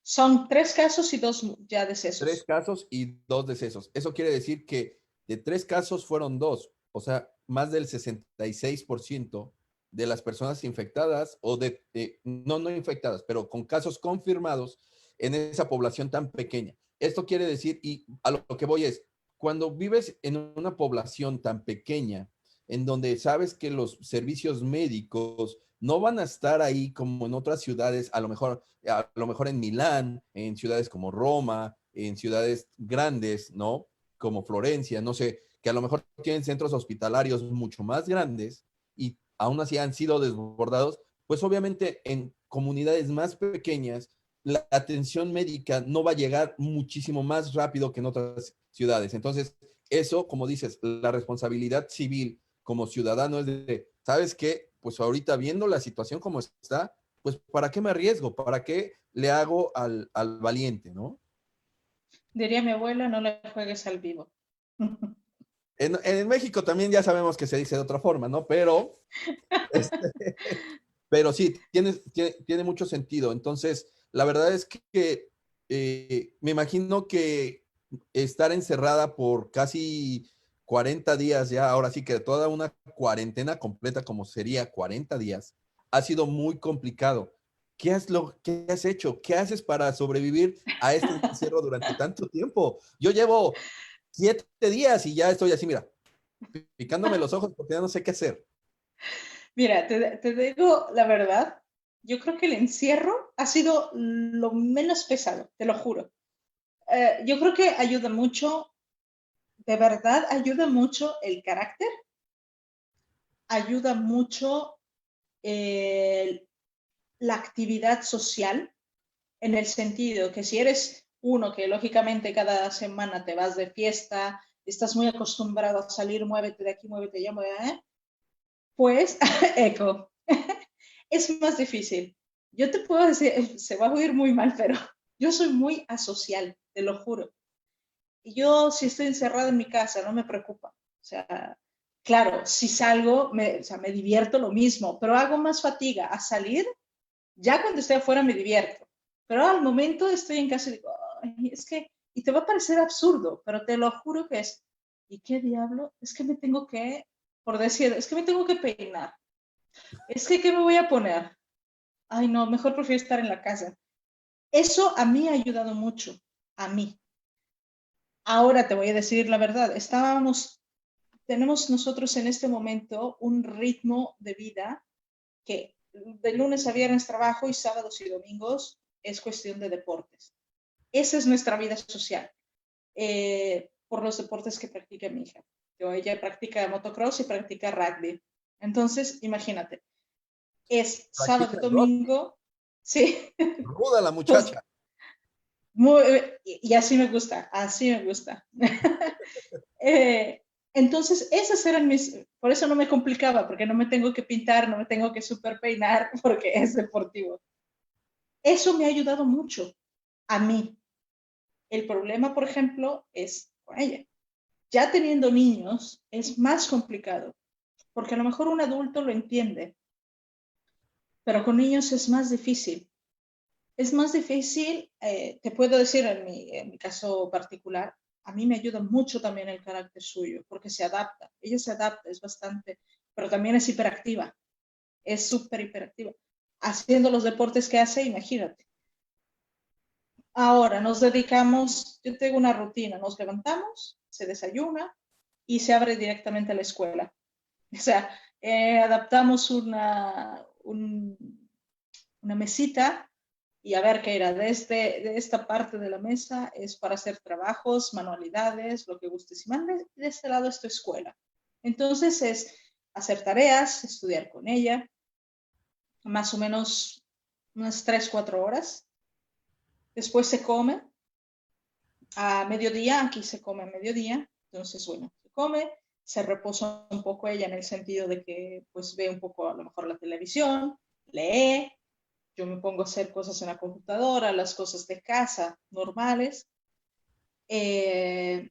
Son 3 casos y 2 ya Tres decesos. casos y 2 decesos. Eso quiere decir que de 3 casos fueron dos, o sea, más del 66% de las personas infectadas o no infectadas, pero con casos confirmados en esa población tan pequeña. Esto quiere decir, y a lo que voy es, cuando vives en una población tan pequeña, en donde sabes que los servicios médicos no van a estar ahí como en otras ciudades, a lo mejor en Milán, en ciudades como Roma, en ciudades grandes, ¿no? Como Florencia, no sé, que a lo mejor tienen centros hospitalarios mucho más grandes y aún así han sido desbordados, pues obviamente en comunidades más pequeñas la atención médica no va a llegar muchísimo más rápido que en otras ciudades. Entonces, eso, como dices, la responsabilidad civil como ciudadano es ¿sabes qué? Pues ahorita viendo la situación como está, pues ¿para qué me arriesgo? ¿Para qué le hago al valiente, ¿no? Diría mi abuela, no le juegues al vivo. En México también ya sabemos que se dice de otra forma, ¿no? Este, pero sí, tiene mucho sentido. Entonces, la verdad es que me imagino que estar encerrada por casi 40 días ya, ahora sí que toda una cuarentena completa como sería 40 días, ha sido muy complicado. ¿Qué has hecho? ¿Qué haces para sobrevivir a este encierro durante tanto tiempo? Yo llevo 7 días y ya estoy así, mira, picándome los ojos porque ya no sé qué hacer. Mira, te digo la verdad, yo creo que el encierro ha sido lo menos pesado, te lo juro. Yo creo que ayuda mucho, de verdad ayuda mucho el carácter, ayuda mucho eh, la actividad social, en el sentido que si eres uno que lógicamente cada semana te vas de fiesta, estás muy acostumbrado a salir, muévete de aquí, muévete allá, pues, eco, es más difícil. Yo te puedo decir, se va a oír muy mal, pero yo soy muy asocial, te lo juro. Y yo si estoy encerrada en mi casa, no me preocupa. O sea, claro, si salgo, o sea, me divierto lo mismo, pero hago más fatiga a salir. Ya cuando estoy afuera me divierto, pero al momento estoy en casa y digo, "Ay, es que, y te va a parecer absurdo, pero te lo juro que es, ¿y qué diablo? Es que me tengo que, por decir, es que me tengo que peinar, es que, ¿qué me voy a poner? Ay, no, mejor prefiero estar en la casa. Eso a mí ha ayudado mucho, a mí. Ahora te voy a decir la verdad, tenemos nosotros en este momento un ritmo de vida que de lunes a viernes trabajo y sábados y domingos es cuestión de deportes. Esa es nuestra vida social, por los deportes que practica mi hija. Ella practica motocross y practica rugby. Entonces, imagínate, es sábado y Practica el rock, domingo, sí, ruda la pues muchacha. muy, y así me gusta, así me gusta. Entonces, esas eran por eso no me complicaba, porque no me tengo que pintar, no me tengo que super peinar, porque es deportivo. Eso me ha ayudado mucho a mí. El problema, por ejemplo, es con ella. Ya teniendo niños es más complicado, porque a lo mejor un adulto lo entiende, pero con niños es más difícil. Es más difícil, te puedo decir en mi caso particular, a mí me ayuda mucho también el carácter suyo, porque se adapta. Ella se adapta, es bastante, pero también es hiperactiva, es súper hiperactiva. Haciendo los deportes que hace, imagínate. Ahora nos dedicamos, yo tengo una rutina, nos levantamos, se desayuna y se abre directamente a la escuela. O sea, adaptamos una mesita y a ver qué era. De esta parte de la mesa es para hacer trabajos, manualidades, lo que gustes y mandes. De este lado es tu escuela. Entonces es hacer tareas, estudiar con ella, más o menos unas 3, 4 horas. Después se come a mediodía, aquí se come a mediodía. Entonces, bueno, se come, se reposa un poco ella en el sentido de que pues ve un poco a lo mejor la televisión, lee, yo me pongo a hacer cosas en la computadora, las cosas de casa normales. Eh,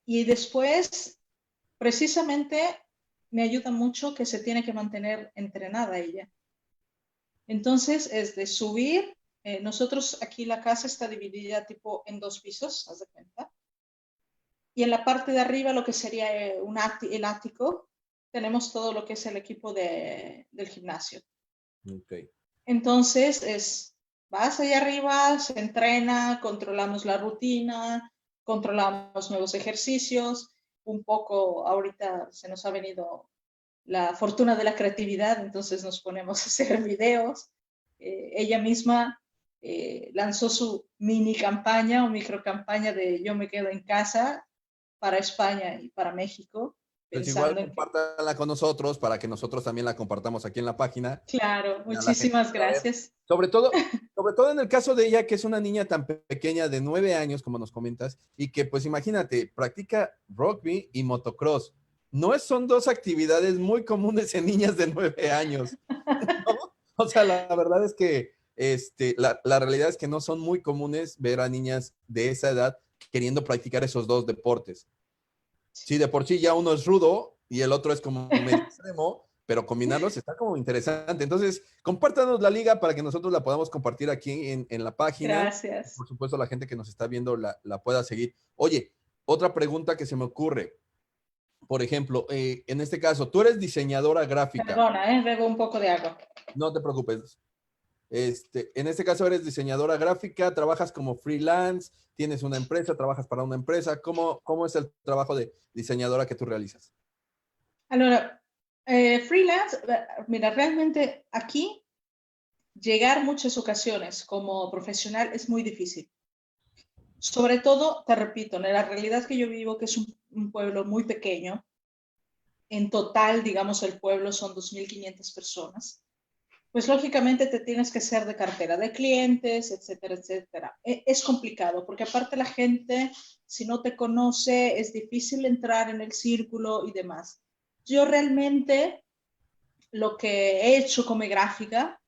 y después, precisamente, me ayuda mucho que se tiene que mantener entrenada ella. Entonces, es de subir. Nosotros aquí la casa está dividida tipo en dos pisos, haz de cuenta. Y en la parte de arriba, lo que sería el ático, tenemos todo lo que es el equipo del gimnasio. Ok. Entonces, vas allá arriba, se entrena, controlamos la rutina, controlamos nuevos ejercicios. Un poco, ahorita se nos ha venido la fortuna de la creatividad, entonces nos ponemos a hacer videos. Ella misma lanzó su mini campaña o micro campaña de Yo me quedo en casa para España y para México, Pues igual pensando en que, compártanla con nosotros para que nosotros también la compartamos aquí en la página claro, y a la gente muchísimas pueda ver. gracias. Sobre todo en el caso de ella, que es una niña tan pequeña de 9 años, como nos comentas, y que pues imagínate, practica rugby y motocross. No son dos actividades muy comunes en niñas de 9 años, ¿no? O sea, la verdad es que la realidad es que no son muy comunes ver a niñas de esa edad queriendo practicar esos dos deportes. Sí, de por sí ya uno es rudo y el otro es como medio extremo, pero combinarlos está como interesante. Entonces, compártanos la liga para que nosotros la podamos compartir aquí en la página. Gracias. Por supuesto, la gente que nos está viendo la pueda seguir. Oye, otra pregunta que se me ocurre. Por ejemplo, en este caso, tú eres diseñadora gráfica. Perdona, bebo un poco de agua. No te preocupes. En este caso eres diseñadora gráfica, trabajas como freelance, tienes una empresa, trabajas para una empresa. ¿Cómo es el trabajo de diseñadora que tú realizas? Allora, freelance, mira, realmente aquí llegar muchas ocasiones como profesional es muy difícil. Sobre todo, te repito, en la realidad que yo vivo, que es un pueblo muy pequeño, en total, digamos, el pueblo son 2.500 personas, pues lógicamente te tienes que ser de cartera de clientes, etcétera, etcétera. Es complicado porque aparte la gente, si no te conoce, es difícil entrar en el círculo y demás. Yo realmente lo que he hecho como gráfica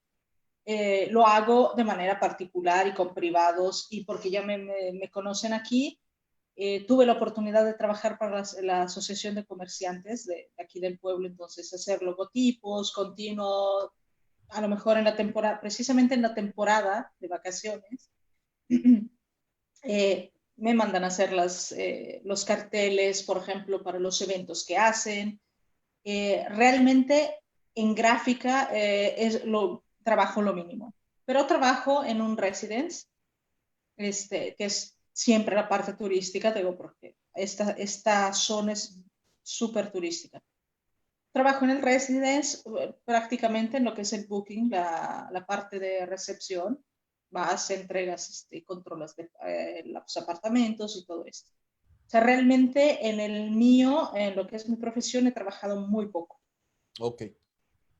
lo hago de manera particular y con privados y porque ya me conocen aquí. Tuve la oportunidad de trabajar para la Asociación de Comerciantes de aquí del pueblo, entonces hacer logotipos, continuo, a lo mejor en la temporada, precisamente en la temporada de vacaciones, me mandan a hacer los carteles, por ejemplo, para los eventos que hacen. Realmente en gráfica trabajo lo mínimo, pero trabajo en un residence, que es siempre la parte turística, digo, porque esta zona es súper turística. Trabajo en el residence prácticamente en lo que es el booking, la parte de recepción, vas, entregas, controlas los apartamentos y todo esto. O sea, realmente en el mío, en lo que es mi profesión, he trabajado muy poco, Ok,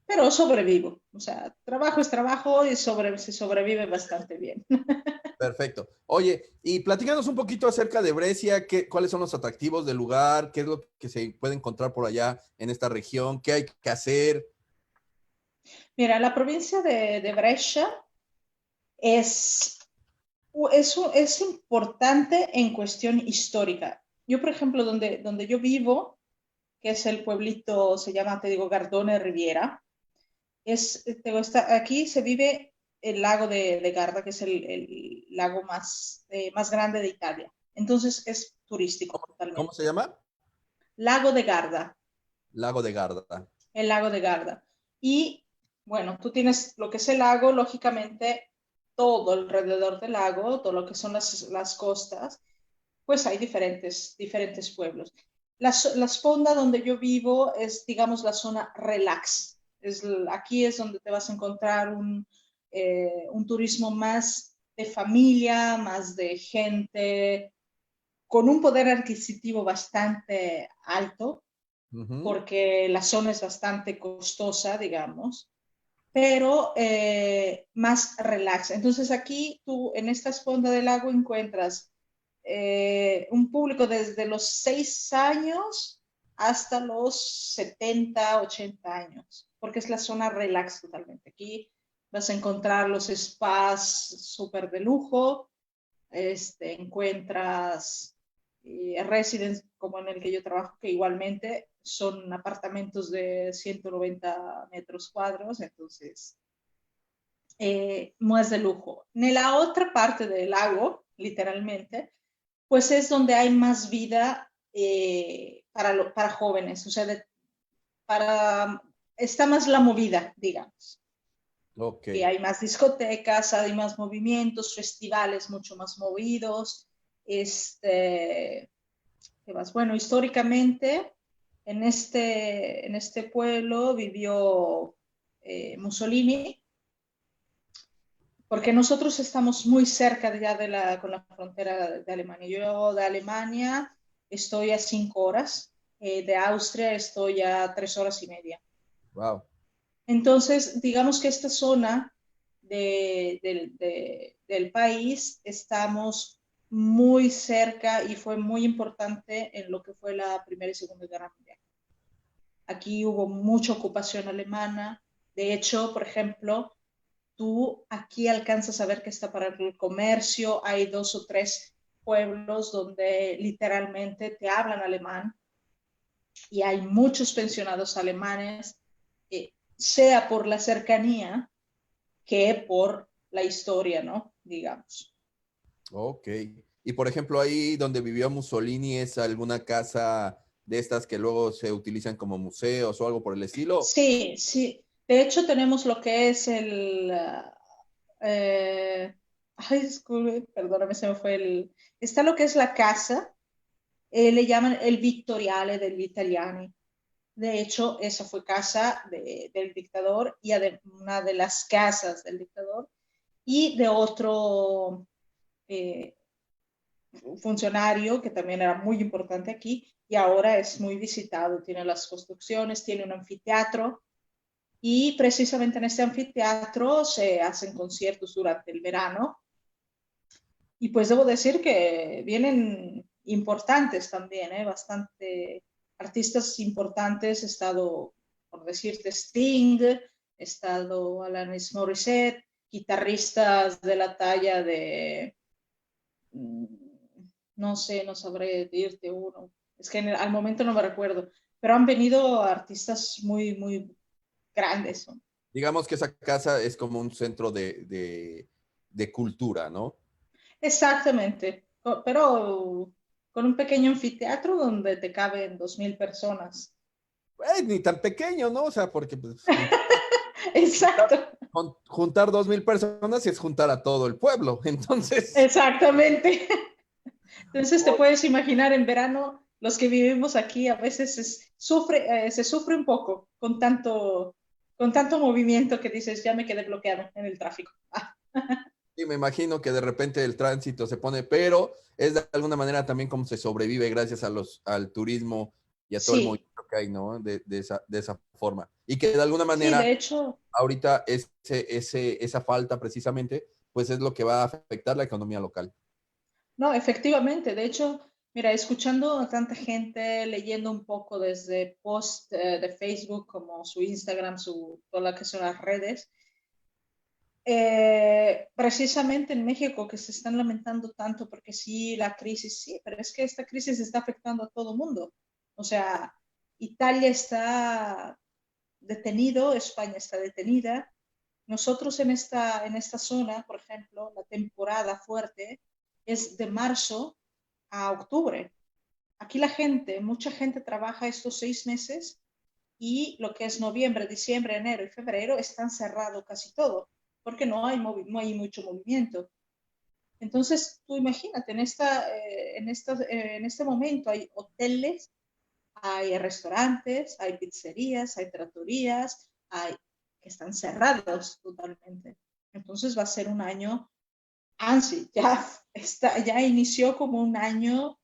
pero sobrevivo. O sea, trabajo es trabajo y se sobrevive bastante bien. perfecto. Oye, y platícanos un poquito acerca de Brescia, cuáles son los atractivos del lugar, qué es lo que se puede encontrar por allá en esta región, qué hay que hacer. Mira, la provincia de Brescia es, es importante en cuestión histórica. Yo, por ejemplo, donde yo vivo, que es el pueblito, se llama, te digo, Gardone Riviera, aquí se vive el lago de Garda, que es el lago más grande de Italia. Entonces es turístico ¿Cómo se totalmente. llama? Lago de Garda, Lago de Garda. el lago de Garda. Y bueno, tú tienes lo que es el lago, lógicamente todo alrededor del lago, todo lo que son las costas, pues hay diferentes pueblos. La Sponda donde yo vivo es, digamos, la zona relax. Aquí es donde te vas a encontrar un turismo más de familia, más de gente con un poder adquisitivo bastante alto, Ujú. porque la zona es bastante costosa, digamos, pero más relax. Entonces aquí tú en esta esponda del lago encuentras un público desde los 6 años hasta los 70, 80 años, porque es la zona relax totalmente. Aquí vas a encontrar los spas súper de lujo, encuentras residence como en el que yo trabajo, que igualmente son apartamentos de 190 metros cuadrados, entonces más de lujo. En la otra parte del lago, literalmente, pues es donde hay más vida para jóvenes, o sea, está más la movida, digamos. Ok. Y hay más discotecas, hay más movimientos, festivales mucho más movidos. ¿Qué más? Bueno, históricamente en este pueblo vivió Mussolini, porque nosotros estamos muy cerca ya con la frontera de Alemania. Yo de Alemania estoy a 5 horas, de Austria estoy a 3 horas y media. Wow. Entonces, digamos que esta zona del país estamos muy cerca y fue muy importante en lo que fue la Primera y Segunda Guerra Mundial. Aquí hubo mucha ocupación alemana. De hecho, por ejemplo, tú aquí alcanzas a ver que está para el comercio, hay 2 o 3 pueblos donde literalmente te hablan alemán y hay muchos pensionados alemanes, sea por la cercanía que por la historia, ¿no? Digamos. Ok. Y por ejemplo, ahí donde vivió Mussolini, ¿es alguna casa de estas que luego se utilizan como museos o algo por el estilo? Sí, sí. De hecho, tenemos lo que es eh, ay, disculpe, perdóname, se me fue el... Está lo que es la casa, le llaman el Vittoriale del Vitaliani. De hecho, esa fue casa del dictador y una de las casas del dictador y de otro eh, funcionario que también era muy importante aquí y ahora es muy visitado. Tiene las construcciones, tiene un anfiteatro y precisamente en este anfiteatro se hacen conciertos durante el verano y pues debo decir que vienen importantes también, bastante artistas importantes. He estado, por decirte, Sting, he estado Alanis Morissette, guitarristas de la talla de, mm, no sé, no sabré decirte uno. Es que al momento no me recuerdo, pero han venido artistas muy, muy grandes. ¿No? Digamos que esa casa es como un centro de cultura, ¿no? Exactamente, pero con un pequeño anfiteatro donde te caben 2000 personas. Ni tan pequeño, ¿no? O sea, porque pues, juntar, Exacto, juntar 2000 personas es juntar a todo el pueblo. Entonces, exactamente. Entonces te puedes imaginar en verano, los que vivimos aquí a veces se sufre un poco con tanto movimiento que dices, ya me quedé bloqueado en el tráfico. Ah, sí, me imagino que de repente el tránsito se pone, pero es de alguna manera también como se sobrevive gracias al turismo y a todo el sí, movimiento que hay, ¿no? De esa forma. Y que de alguna sí, manera, de hecho, ahorita esa falta precisamente, pues es lo que va a afectar la economía local. no, efectivamente, de hecho, mira, escuchando a tanta gente, leyendo un poco desde post de Facebook como su Instagram, toda la que son las redes, precisamente en México que se están lamentando tanto porque sí, la crisis, sí, pero es que esta crisis está afectando a todo el mundo. O sea, Italia está detenido, España está detenida. Nosotros en esta zona, por ejemplo, la temporada fuerte es de marzo a octubre. Aquí la gente, mucha gente trabaja estos 6 meses y lo que es noviembre, diciembre, enero y febrero están cerrado casi todo, porque no hay mucho movimiento. Entonces, tú imagínate, en este momento hay hoteles, hay restaurantes, hay pizzerías, hay tratorías, que están cerrados totalmente. Entonces va a ser un año ANSI, ya inició como un año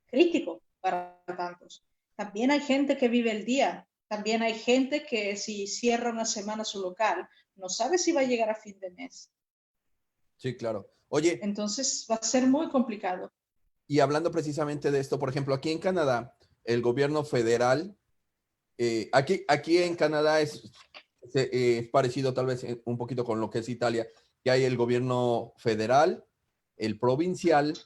crítico para tantos. También hay gente que vive el día, también hay gente que si cierra una semana su local, no sabe si va a llegar a fin de mes. Sí, claro. Oye, Entonces va a ser muy complicado. y hablando precisamente de esto, por ejemplo, aquí en Canadá, el gobierno federal, aquí en Canadá es parecido tal vez un poquito con lo que es Italia, que hay el gobierno federal, el provincial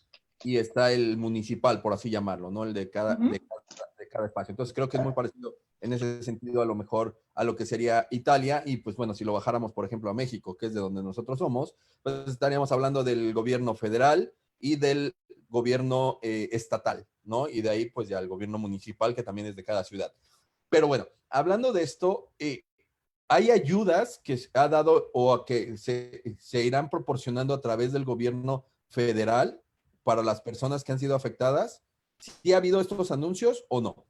y está el municipal, por así llamarlo, ¿no? El Ujú. de cada espacio. Entonces creo que es muy parecido en ese sentido a lo mejor a lo que sería Italia y pues bueno, si lo bajáramos por ejemplo a México, que es de donde nosotros somos, pues estaríamos hablando del gobierno federal y del gobierno estatal, ¿no? Y de ahí pues ya el gobierno municipal que también es de cada ciudad. Pero bueno, hablando de esto, hay ayudas que se ha dado o que se irán proporcionando a través del gobierno federal para las personas que han sido afectadas. ¿Sí ha habido estos anuncios o no?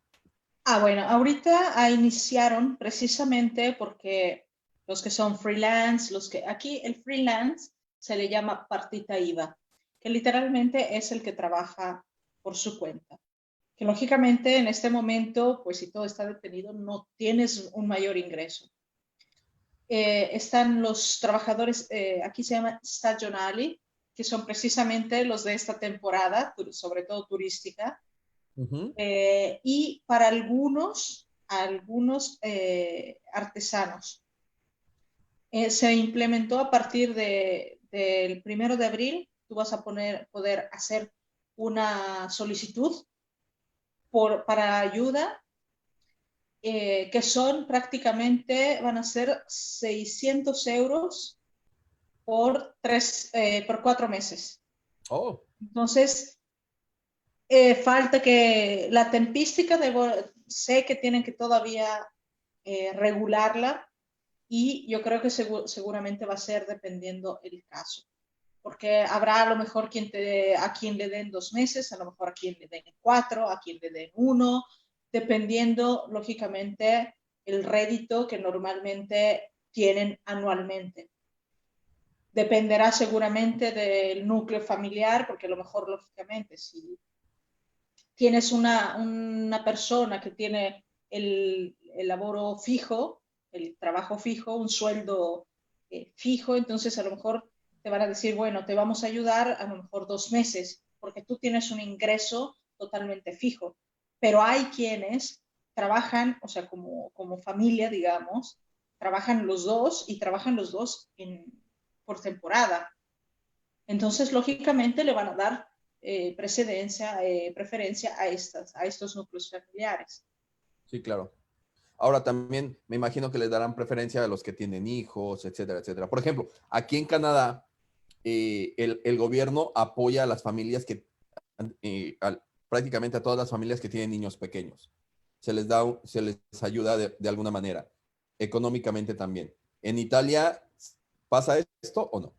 Bueno, ahorita iniciaron precisamente porque los que son freelance, los que aquí el freelance se le llama partita IVA, que literalmente es el que trabaja por su cuenta. Que lógicamente en este momento, pues si todo está detenido, no tienes un mayor ingreso. Están los trabajadores, aquí se llama stagionali, que son precisamente los de esta temporada, sobre todo turística, Uh -huh. y para algunos artesanos. Se implementó a partir del 1 de abril, tú vas a poder hacer una solicitud para ayuda, que son prácticamente, van a ser 600 euros por 4 meses. Oh, Entonces, falta que la tempística, sé que tienen que todavía regularla y yo creo que seguramente va a ser dependiendo el caso. Porque habrá a lo mejor a quien le den 2 meses, a lo mejor a quien le den 4, a quien le den 1, dependiendo, lógicamente, el rédito que normalmente tienen anualmente. Dependerá seguramente del núcleo familiar, porque a lo mejor, lógicamente, si tienes una persona que tiene el laboro fijo, el trabajo fijo, un sueldo fijo, entonces a lo mejor te van a decir, bueno, te vamos a ayudar a lo mejor 2 meses, porque tú tienes un ingreso totalmente fijo. Pero hay quienes trabajan, o sea, como familia, digamos, trabajan los dos y trabajan los dos por temporada. Entonces, lógicamente, le van a dar preferencia a estos núcleos familiares. sí, claro. Ahora también me imagino que les darán preferencia a los que tienen hijos, etcétera, etcétera. Por ejemplo, aquí en Canadá, el gobierno apoya a las familias que, prácticamente a todas las familias que tienen niños pequeños. Se les ayuda de alguna manera, económicamente también. ¿En Italia pasa esto o no?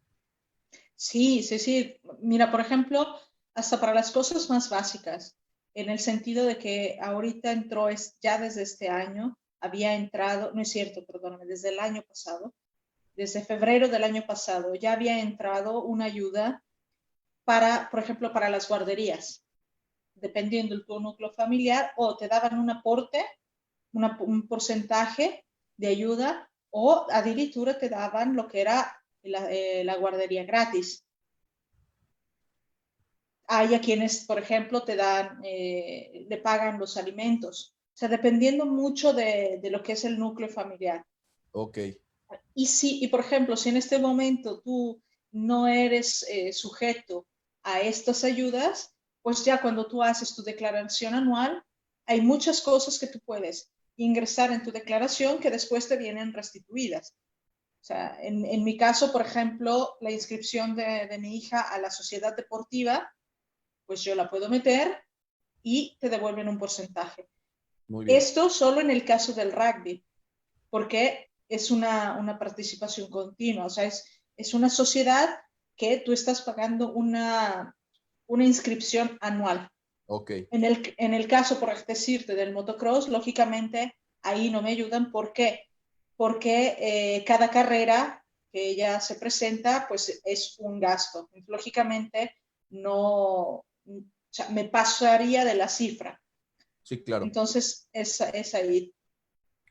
Sí, sí, sí. Mira, por ejemplo, hasta para las cosas más básicas, en el sentido de que ahorita entró, ya desde este año, había entrado, no es cierto, perdóname, desde el año pasado, desde febrero del año pasado, ya había entrado una ayuda para, por ejemplo, para las guarderías, dependiendo de tu núcleo familiar, o te daban un aporte, un porcentaje de ayuda, o addirittura te daban lo que era la guardería gratis. Hay a quienes, por ejemplo, le pagan los alimentos. O sea, dependiendo mucho de lo que es el núcleo familiar. Ok, Y por ejemplo, si en este momento tú no eres sujeto a estas ayudas, pues ya cuando tú haces tu declaración anual, hay muchas cosas que tú puedes ingresar en tu declaración que después te vienen restituidas. O sea, en mi caso, por ejemplo, la inscripción de mi hija a la sociedad deportiva, pues yo la puedo meter y te devuelven un porcentaje. muy bien. Esto solo en el caso del rugby, porque es una participación continua, o sea, es una sociedad que tú estás pagando una inscripción anual. Ok, En el caso, por decirte, del motocross, lógicamente ahí no me ayudan. ¿Por qué? Porque cada carrera que ella se presenta, pues es un gasto. Lógicamente, no, o sea, me pasaría de la cifra. sí, claro. Entonces, es ahí.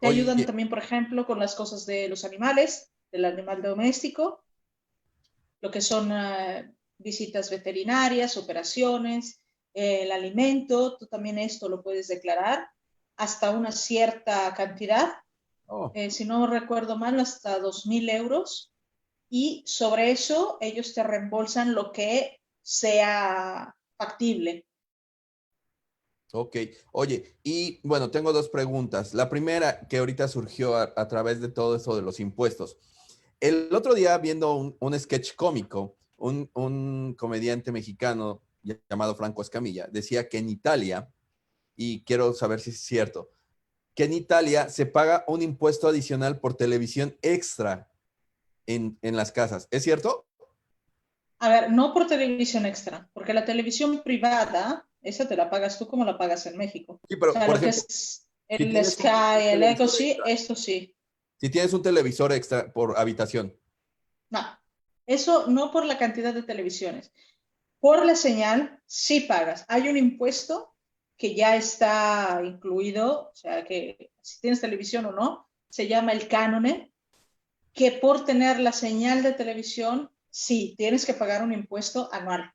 Te ayudan Oye, también, por ejemplo, con las cosas de los animales, del animal doméstico, lo que son visitas veterinarias, operaciones, el alimento, tú también esto lo puedes declarar hasta una cierta cantidad Oh, si no recuerdo mal, hasta 2.000 euros. Y sobre eso ellos te reembolsan lo que sea factible. ok. Oye, y bueno, tengo dos preguntas. La primera, que ahorita surgió a través de todo eso de los impuestos. El otro día viendo un sketch cómico, un comediante mexicano llamado Franco Escamilla decía que en Italia, y quiero saber si es cierto, que en Italia se paga un impuesto adicional por televisión extra en las casas. ¿Es cierto? A ver, no por televisión extra, porque la televisión privada, esa te la pagas tú como la pagas en México. Sí, O pero sea, por lo que ejemplo, es si el tienes Sky, un el Echo, televisor sí, extra, esto sí. si tienes un televisor extra por habitación. No, eso no por la cantidad de televisiones. Por la señal, sí pagas. Hay un impuesto que ya está incluido, o sea, que si tienes televisión o no, se llama el cánone, que por tener la señal de televisión, sí, tienes que pagar un impuesto anual,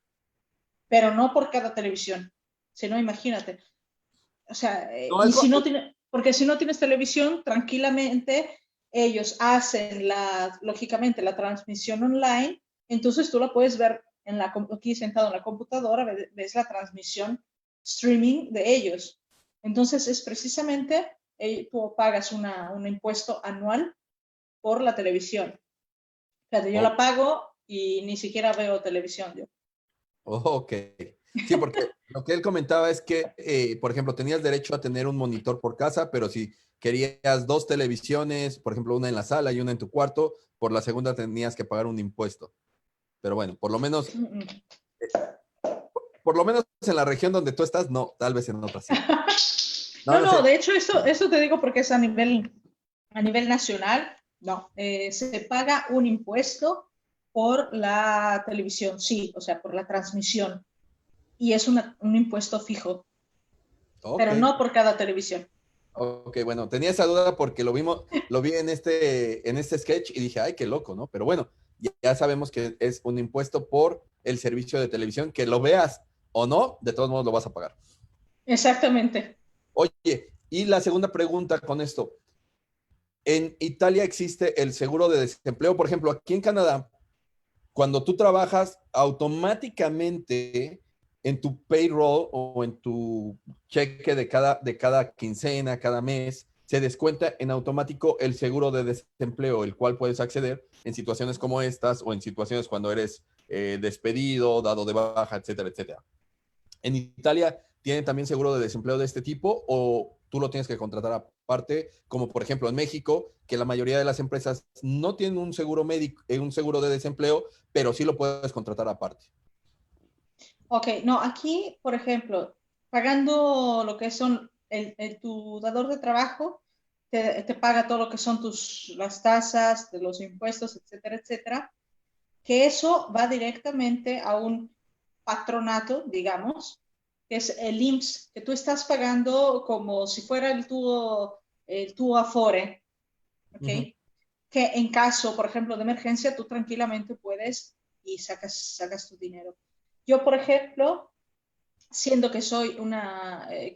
pero no por cada televisión. Si no, imagínate. O sea, No, y si no tiene, porque si no tienes televisión, tranquilamente ellos hacen lógicamente, la transmisión online, entonces tú la puedes ver aquí sentado en la computadora, ves la transmisión streaming de ellos. Entonces es precisamente, tú pagas un impuesto anual por la televisión. Fíjate, yo oh, la pago y ni siquiera veo televisión yo. oh, ok. Sí, porque lo que él comentaba es que, por ejemplo, tenías derecho a tener un monitor por casa, pero si querías dos televisiones, por ejemplo, una en la sala y una en tu cuarto, por la segunda tenías que pagar un impuesto. Pero bueno, por lo menos en la región donde tú estás, no, tal vez en otras sí. No, No, no no, sé. de hecho, esto te digo porque es a nivel nacional, no. Se paga un impuesto por la televisión, sí, o sea, por la transmisión. Y es un impuesto fijo, Ok, pero no por cada televisión. ok, bueno, tenía esa duda porque lo vi en este sketch y dije, ay, qué loco, ¿no? Pero bueno, ya sabemos que es un impuesto por el servicio de televisión, que lo veas o no, de todos modos lo vas a pagar. Exactamente. Oye, y la segunda pregunta con esto. En Italia existe el seguro de desempleo, por ejemplo, aquí en Canadá, cuando tú trabajas, automáticamente en tu payroll o en tu cheque de cada quincena, cada mes, se descuenta en automático el seguro de desempleo, el cual puedes acceder en situaciones como estas o en situaciones cuando eres despedido, dado de baja, etcétera, etcétera. ¿En Italia tienen también seguro de desempleo de este tipo o tú lo tienes que contratar aparte? Como por ejemplo en México, que la mayoría de las empresas no tienen un seguro médico, un seguro de desempleo, pero sí lo puedes contratar aparte. Ok, no, aquí, por ejemplo, pagando lo que son tu dador de trabajo, te paga todo lo que son las tasas, de los impuestos, etcétera, etcétera, que eso va directamente a un patronato, digamos, que es el IMSS, que tú estás pagando como si fuera el tu Afore, ¿ok? Uh -huh. Que en caso, por ejemplo, de emergencia, tú tranquilamente puedes y sacas tu dinero. Yo, por ejemplo, siendo que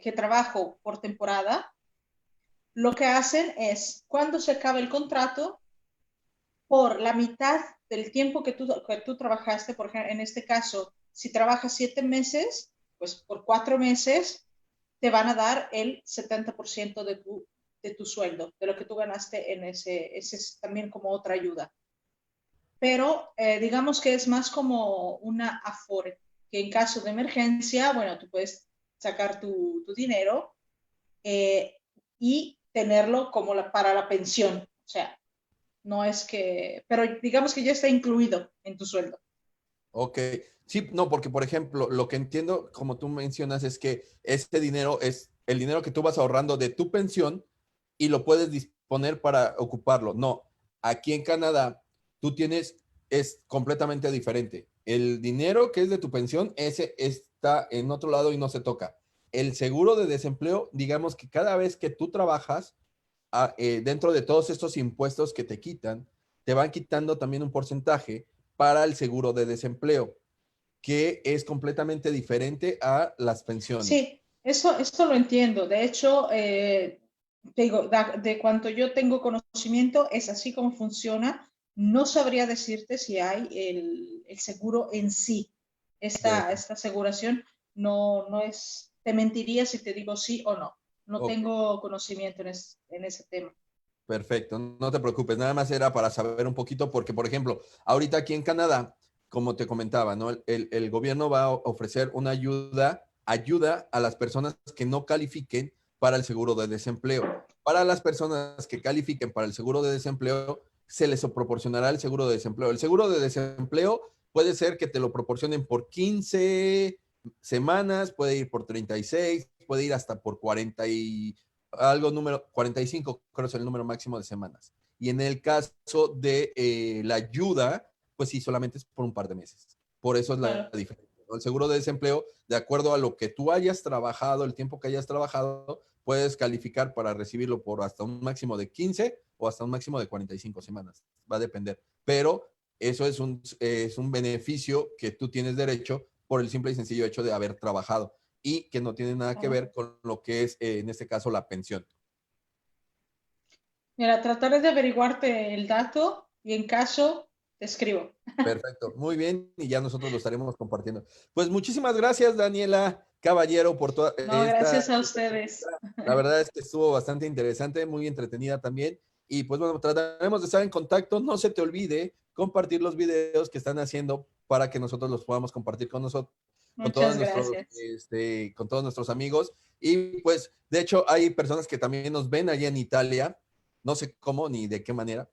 que trabajo por temporada, lo que hacen es, cuando se acaba el contrato, por la mitad del tiempo que tú trabajaste, por ejemplo, en este caso, si trabajas 7 meses, pues por 4 meses te van a dar el 70% de tu sueldo, de lo que tú ganaste en ese es también como otra ayuda. Pero digamos que es más como una afore, que en caso de emergencia, bueno, tú puedes sacar tu dinero eh, y tenerlo como para la pensión. O sea, no es que, pero digamos que ya está incluido en tu sueldo. Ok. Sí, no, porque por ejemplo, lo que entiendo, como tú mencionas, es que este dinero es el dinero que tú vas ahorrando de tu pensión y lo puedes disponer para ocuparlo. No, aquí en Canadá, es completamente diferente. El dinero que es de tu pensión, ese está en otro lado y no se toca. El seguro de desempleo, digamos que cada vez que tú trabajas, dentro de todos estos impuestos que te quitan, te van quitando también un porcentaje para el seguro de desempleo, que es completamente diferente a las pensiones. Sí, esto lo entiendo. De hecho, te digo, de cuanto yo tengo conocimiento, es así como funciona. No sabría decirte si hay el seguro en sí. Esta aseguración no es, te mentiría si te digo sí o no. No Ok, tengo conocimiento en ese tema. perfecto, no te preocupes, nada más era para saber un poquito, porque, por ejemplo, ahorita aquí en Canadá, como te comentaba, ¿no? El gobierno va a ofrecer una ayuda a las personas que no califiquen para el seguro de desempleo. Para las personas que califiquen para el seguro de desempleo, se les proporcionará el seguro de desempleo. El seguro de desempleo puede ser que te lo proporcionen por 15 semanas, puede ir por 36, puede ir hasta por 40 y algo número 45, creo que es el número máximo de semanas. Y en el caso de la ayuda, pues sí, solamente es por un par de meses. Por eso es la Claro. diferencia. El seguro de desempleo, de acuerdo a lo que tú hayas trabajado, el tiempo que hayas trabajado, puedes calificar para recibirlo por hasta un máximo de 15 o hasta un máximo de 45 semanas. Va a depender. Pero eso es un beneficio que tú tienes derecho por el simple y sencillo hecho de haber trabajado y que no tiene nada que Claro. ver con lo que es, en este caso, la pensión. Mira, trataré de averiguarte el dato y en caso te escribo. Perfecto, muy bien, y ya nosotros lo estaremos compartiendo. Pues muchísimas gracias, Daniela Caballero, por toda No, esta. gracias a ustedes. La verdad es que estuvo bastante interesante, muy entretenida también. Y pues bueno, trataremos de estar en contacto. No se te olvide compartir los videos que están haciendo para que nosotros los podamos compartir con nosotros, Muchas gracias. con todos nuestros amigos. Y pues, de hecho, hay personas que también nos ven allá en Italia. No sé cómo ni de qué manera.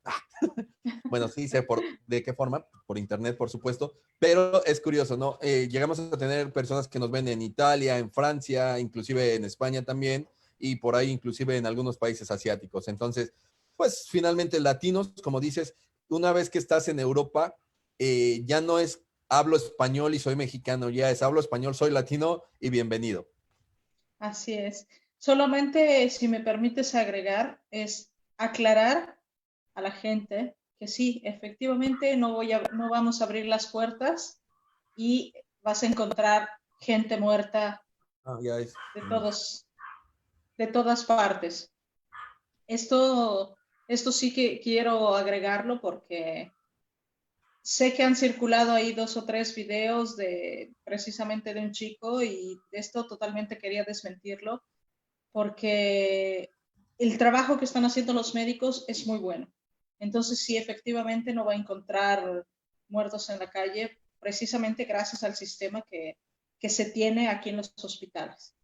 Bueno, sí sé de qué forma, por internet, por supuesto, pero es curioso, ¿no? Llegamos a tener personas que nos ven en Italia, en Francia, inclusive en España también, y por ahí inclusive en algunos países asiáticos. Entonces, pues finalmente latinos, como dices, una vez que estás en Europa, ya no es hablo español y soy mexicano, ya es hablo español, soy latino y bienvenido. Así es. Solamente, si me permites agregar, es aclarar a la gente que sí, efectivamente no vamos a abrir las puertas y vas a encontrar gente muerta Ah, ya es. de todos, de todas partes. Esto, esto sí que quiero agregarlo porque sé que han circulado ahí dos o tres videos de precisamente de un chico y esto totalmente quería desmentirlo porque el trabajo que están haciendo los médicos es muy bueno. Entonces, sí, efectivamente no va a encontrar muertos en la calle precisamente gracias al sistema que se tiene aquí en los hospitales.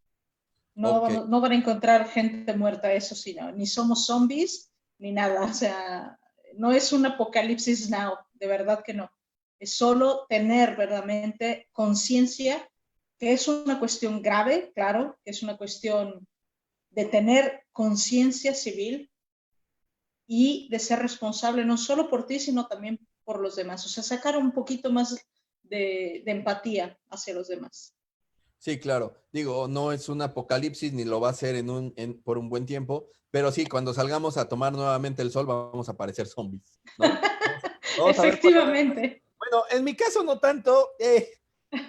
Ok. No van a encontrar gente muerta, eso sí, no. Ni somos zombies, ni nada. O sea, no es un apocalipsis now, de verdad que no. Es solo tener verdaderamente conciencia, que es una cuestión grave, claro, que es una cuestión de tener conciencia civil y de ser responsable no solo por ti, sino también por los demás. O sea, sacar un poquito más de empatía hacia los demás. Sí, claro. Digo, no es un apocalipsis ni lo va a ser por un buen tiempo, pero sí, cuando salgamos a tomar nuevamente el sol vamos a parecer zombies, ¿no? Vamos a ver cuál. Efectivamente. Bueno, en mi caso no tanto.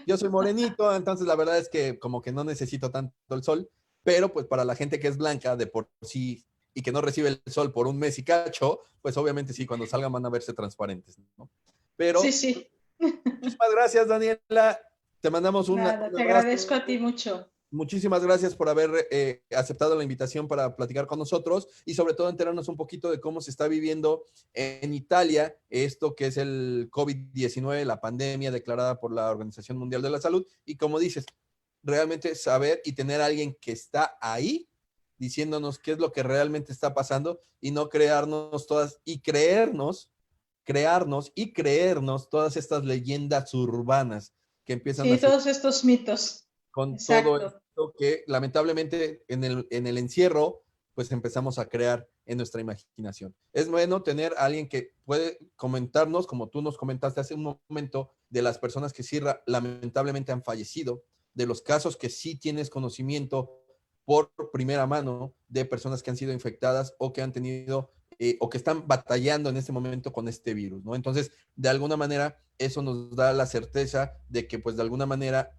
Yo soy morenito, entonces la verdad es que como que no necesito tanto el sol, pero pues para la gente que es blanca de por sí y que no recibe el sol por un mes y cacho, pues obviamente sí, cuando salgan van a verse transparentes, ¿no? Sí, Pero sí. muchísimas gracias, Daniela. Te mandamos Nada, un te abrazo. agradezco a ti mucho. Muchísimas gracias por haber aceptado la invitación para platicar con nosotros y sobre todo enterarnos un poquito de cómo se está viviendo en Italia esto que es el COVID-19, la pandemia declarada por la Organización Mundial de la Salud. Y como dices, realmente saber y tener a alguien que está ahí diciéndonos qué es lo que realmente está pasando y no crearnos todas y crearnos y creernos todas estas leyendas urbanas que empiezan a Sí, todos estos mitos. con todo Exacto. esto que lamentablemente en el encierro, pues empezamos a crear en nuestra imaginación. Es bueno tener a alguien que puede comentarnos, como tú nos comentaste hace un momento, de las personas que sí lamentablemente han fallecido, de los casos que sí tienes conocimiento por primera mano de personas que han sido infectadas o que han tenido o que están batallando en este momento con este virus, ¿no? Entonces, de alguna manera, eso nos da la certeza de que, pues, de alguna manera,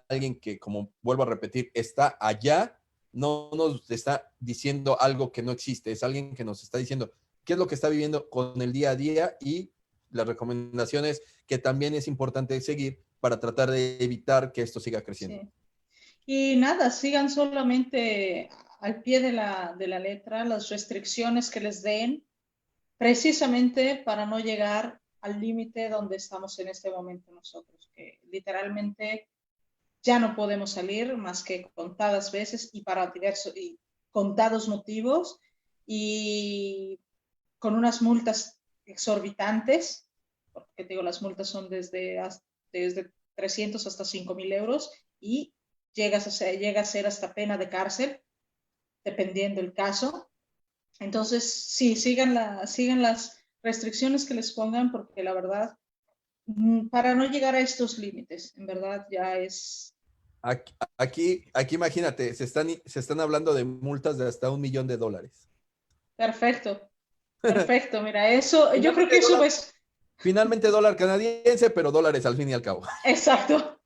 alguien que, como vuelvo a repetir, está allá, no nos está diciendo algo que no existe, es alguien que nos está diciendo qué es lo que está viviendo con el día a día y las recomendaciones que también es importante seguir para tratar de evitar que esto siga creciendo. Sí. Y nada, sigan solamente al pie de la letra las restricciones que les den, precisamente para no llegar al límite donde estamos en este momento nosotros, que literalmente ya no podemos salir más que contadas veces y para diversos y contados motivos y con unas multas exorbitantes, porque te digo, las multas son desde 300 hasta 5.000 euros y llega a ser hasta pena de cárcel, dependiendo el caso. Entonces, sí, sigan las restricciones que les pongan, porque la verdad, para no llegar a estos límites, en verdad ya es... Aquí imagínate, se están hablando de multas de hasta $1.000.000. Perfecto, perfecto, mira, eso, yo creo Finalmente que eso dólar, es... finalmente dólar canadiense, pero dólares al fin y al cabo. Exacto,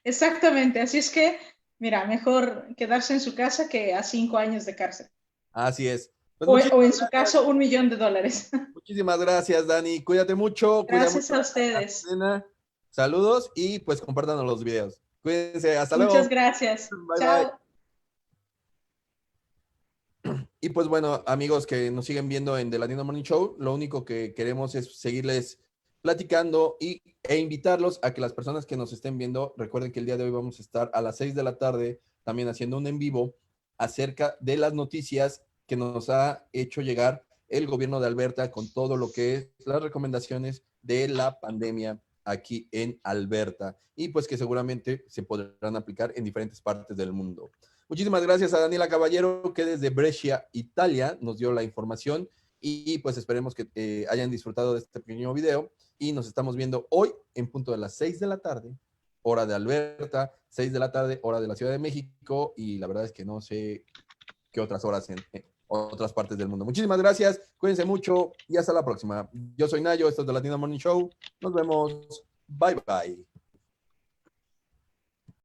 exactamente. Así es que, mira, mejor quedarse en su casa que a 5 años de cárcel. Así es. Pues O muchísimas en su gracias, caso, $1.000.000. muchísimas gracias, Dani. Cuídate mucho, cuida Gracias mucho a a ustedes. Selena. Saludos y pues compártanos los videos. Cuídense, hasta Muchas luego. gracias. Bye bye. Chao. Y pues bueno, amigos que nos siguen viendo en The Latino Morning Show, lo único que queremos es seguirles platicando e invitarlos a que las personas que nos estén viendo, recuerden que el día de hoy vamos a estar a las 6 de la tarde también haciendo un en vivo acerca de las noticias que nos ha hecho llegar el gobierno de Alberta con todo lo que es las recomendaciones de la pandemia aquí en Alberta y pues que seguramente se podrán aplicar en diferentes partes del mundo. Muchísimas gracias a Daniela Caballero, que desde Brescia, Italia, nos dio la información y pues esperemos que hayan disfrutado de este pequeño video y nos estamos viendo hoy en punto de las 6 de la tarde, hora de Alberta, 6 de la tarde, hora de la Ciudad de México y la verdad es que no sé qué otras horas en otras partes del mundo. Muchísimas gracias, cuídense mucho y hasta la próxima. Yo soy Nayo, esto es The Latino Morning Show. Nos vemos. Bye bye.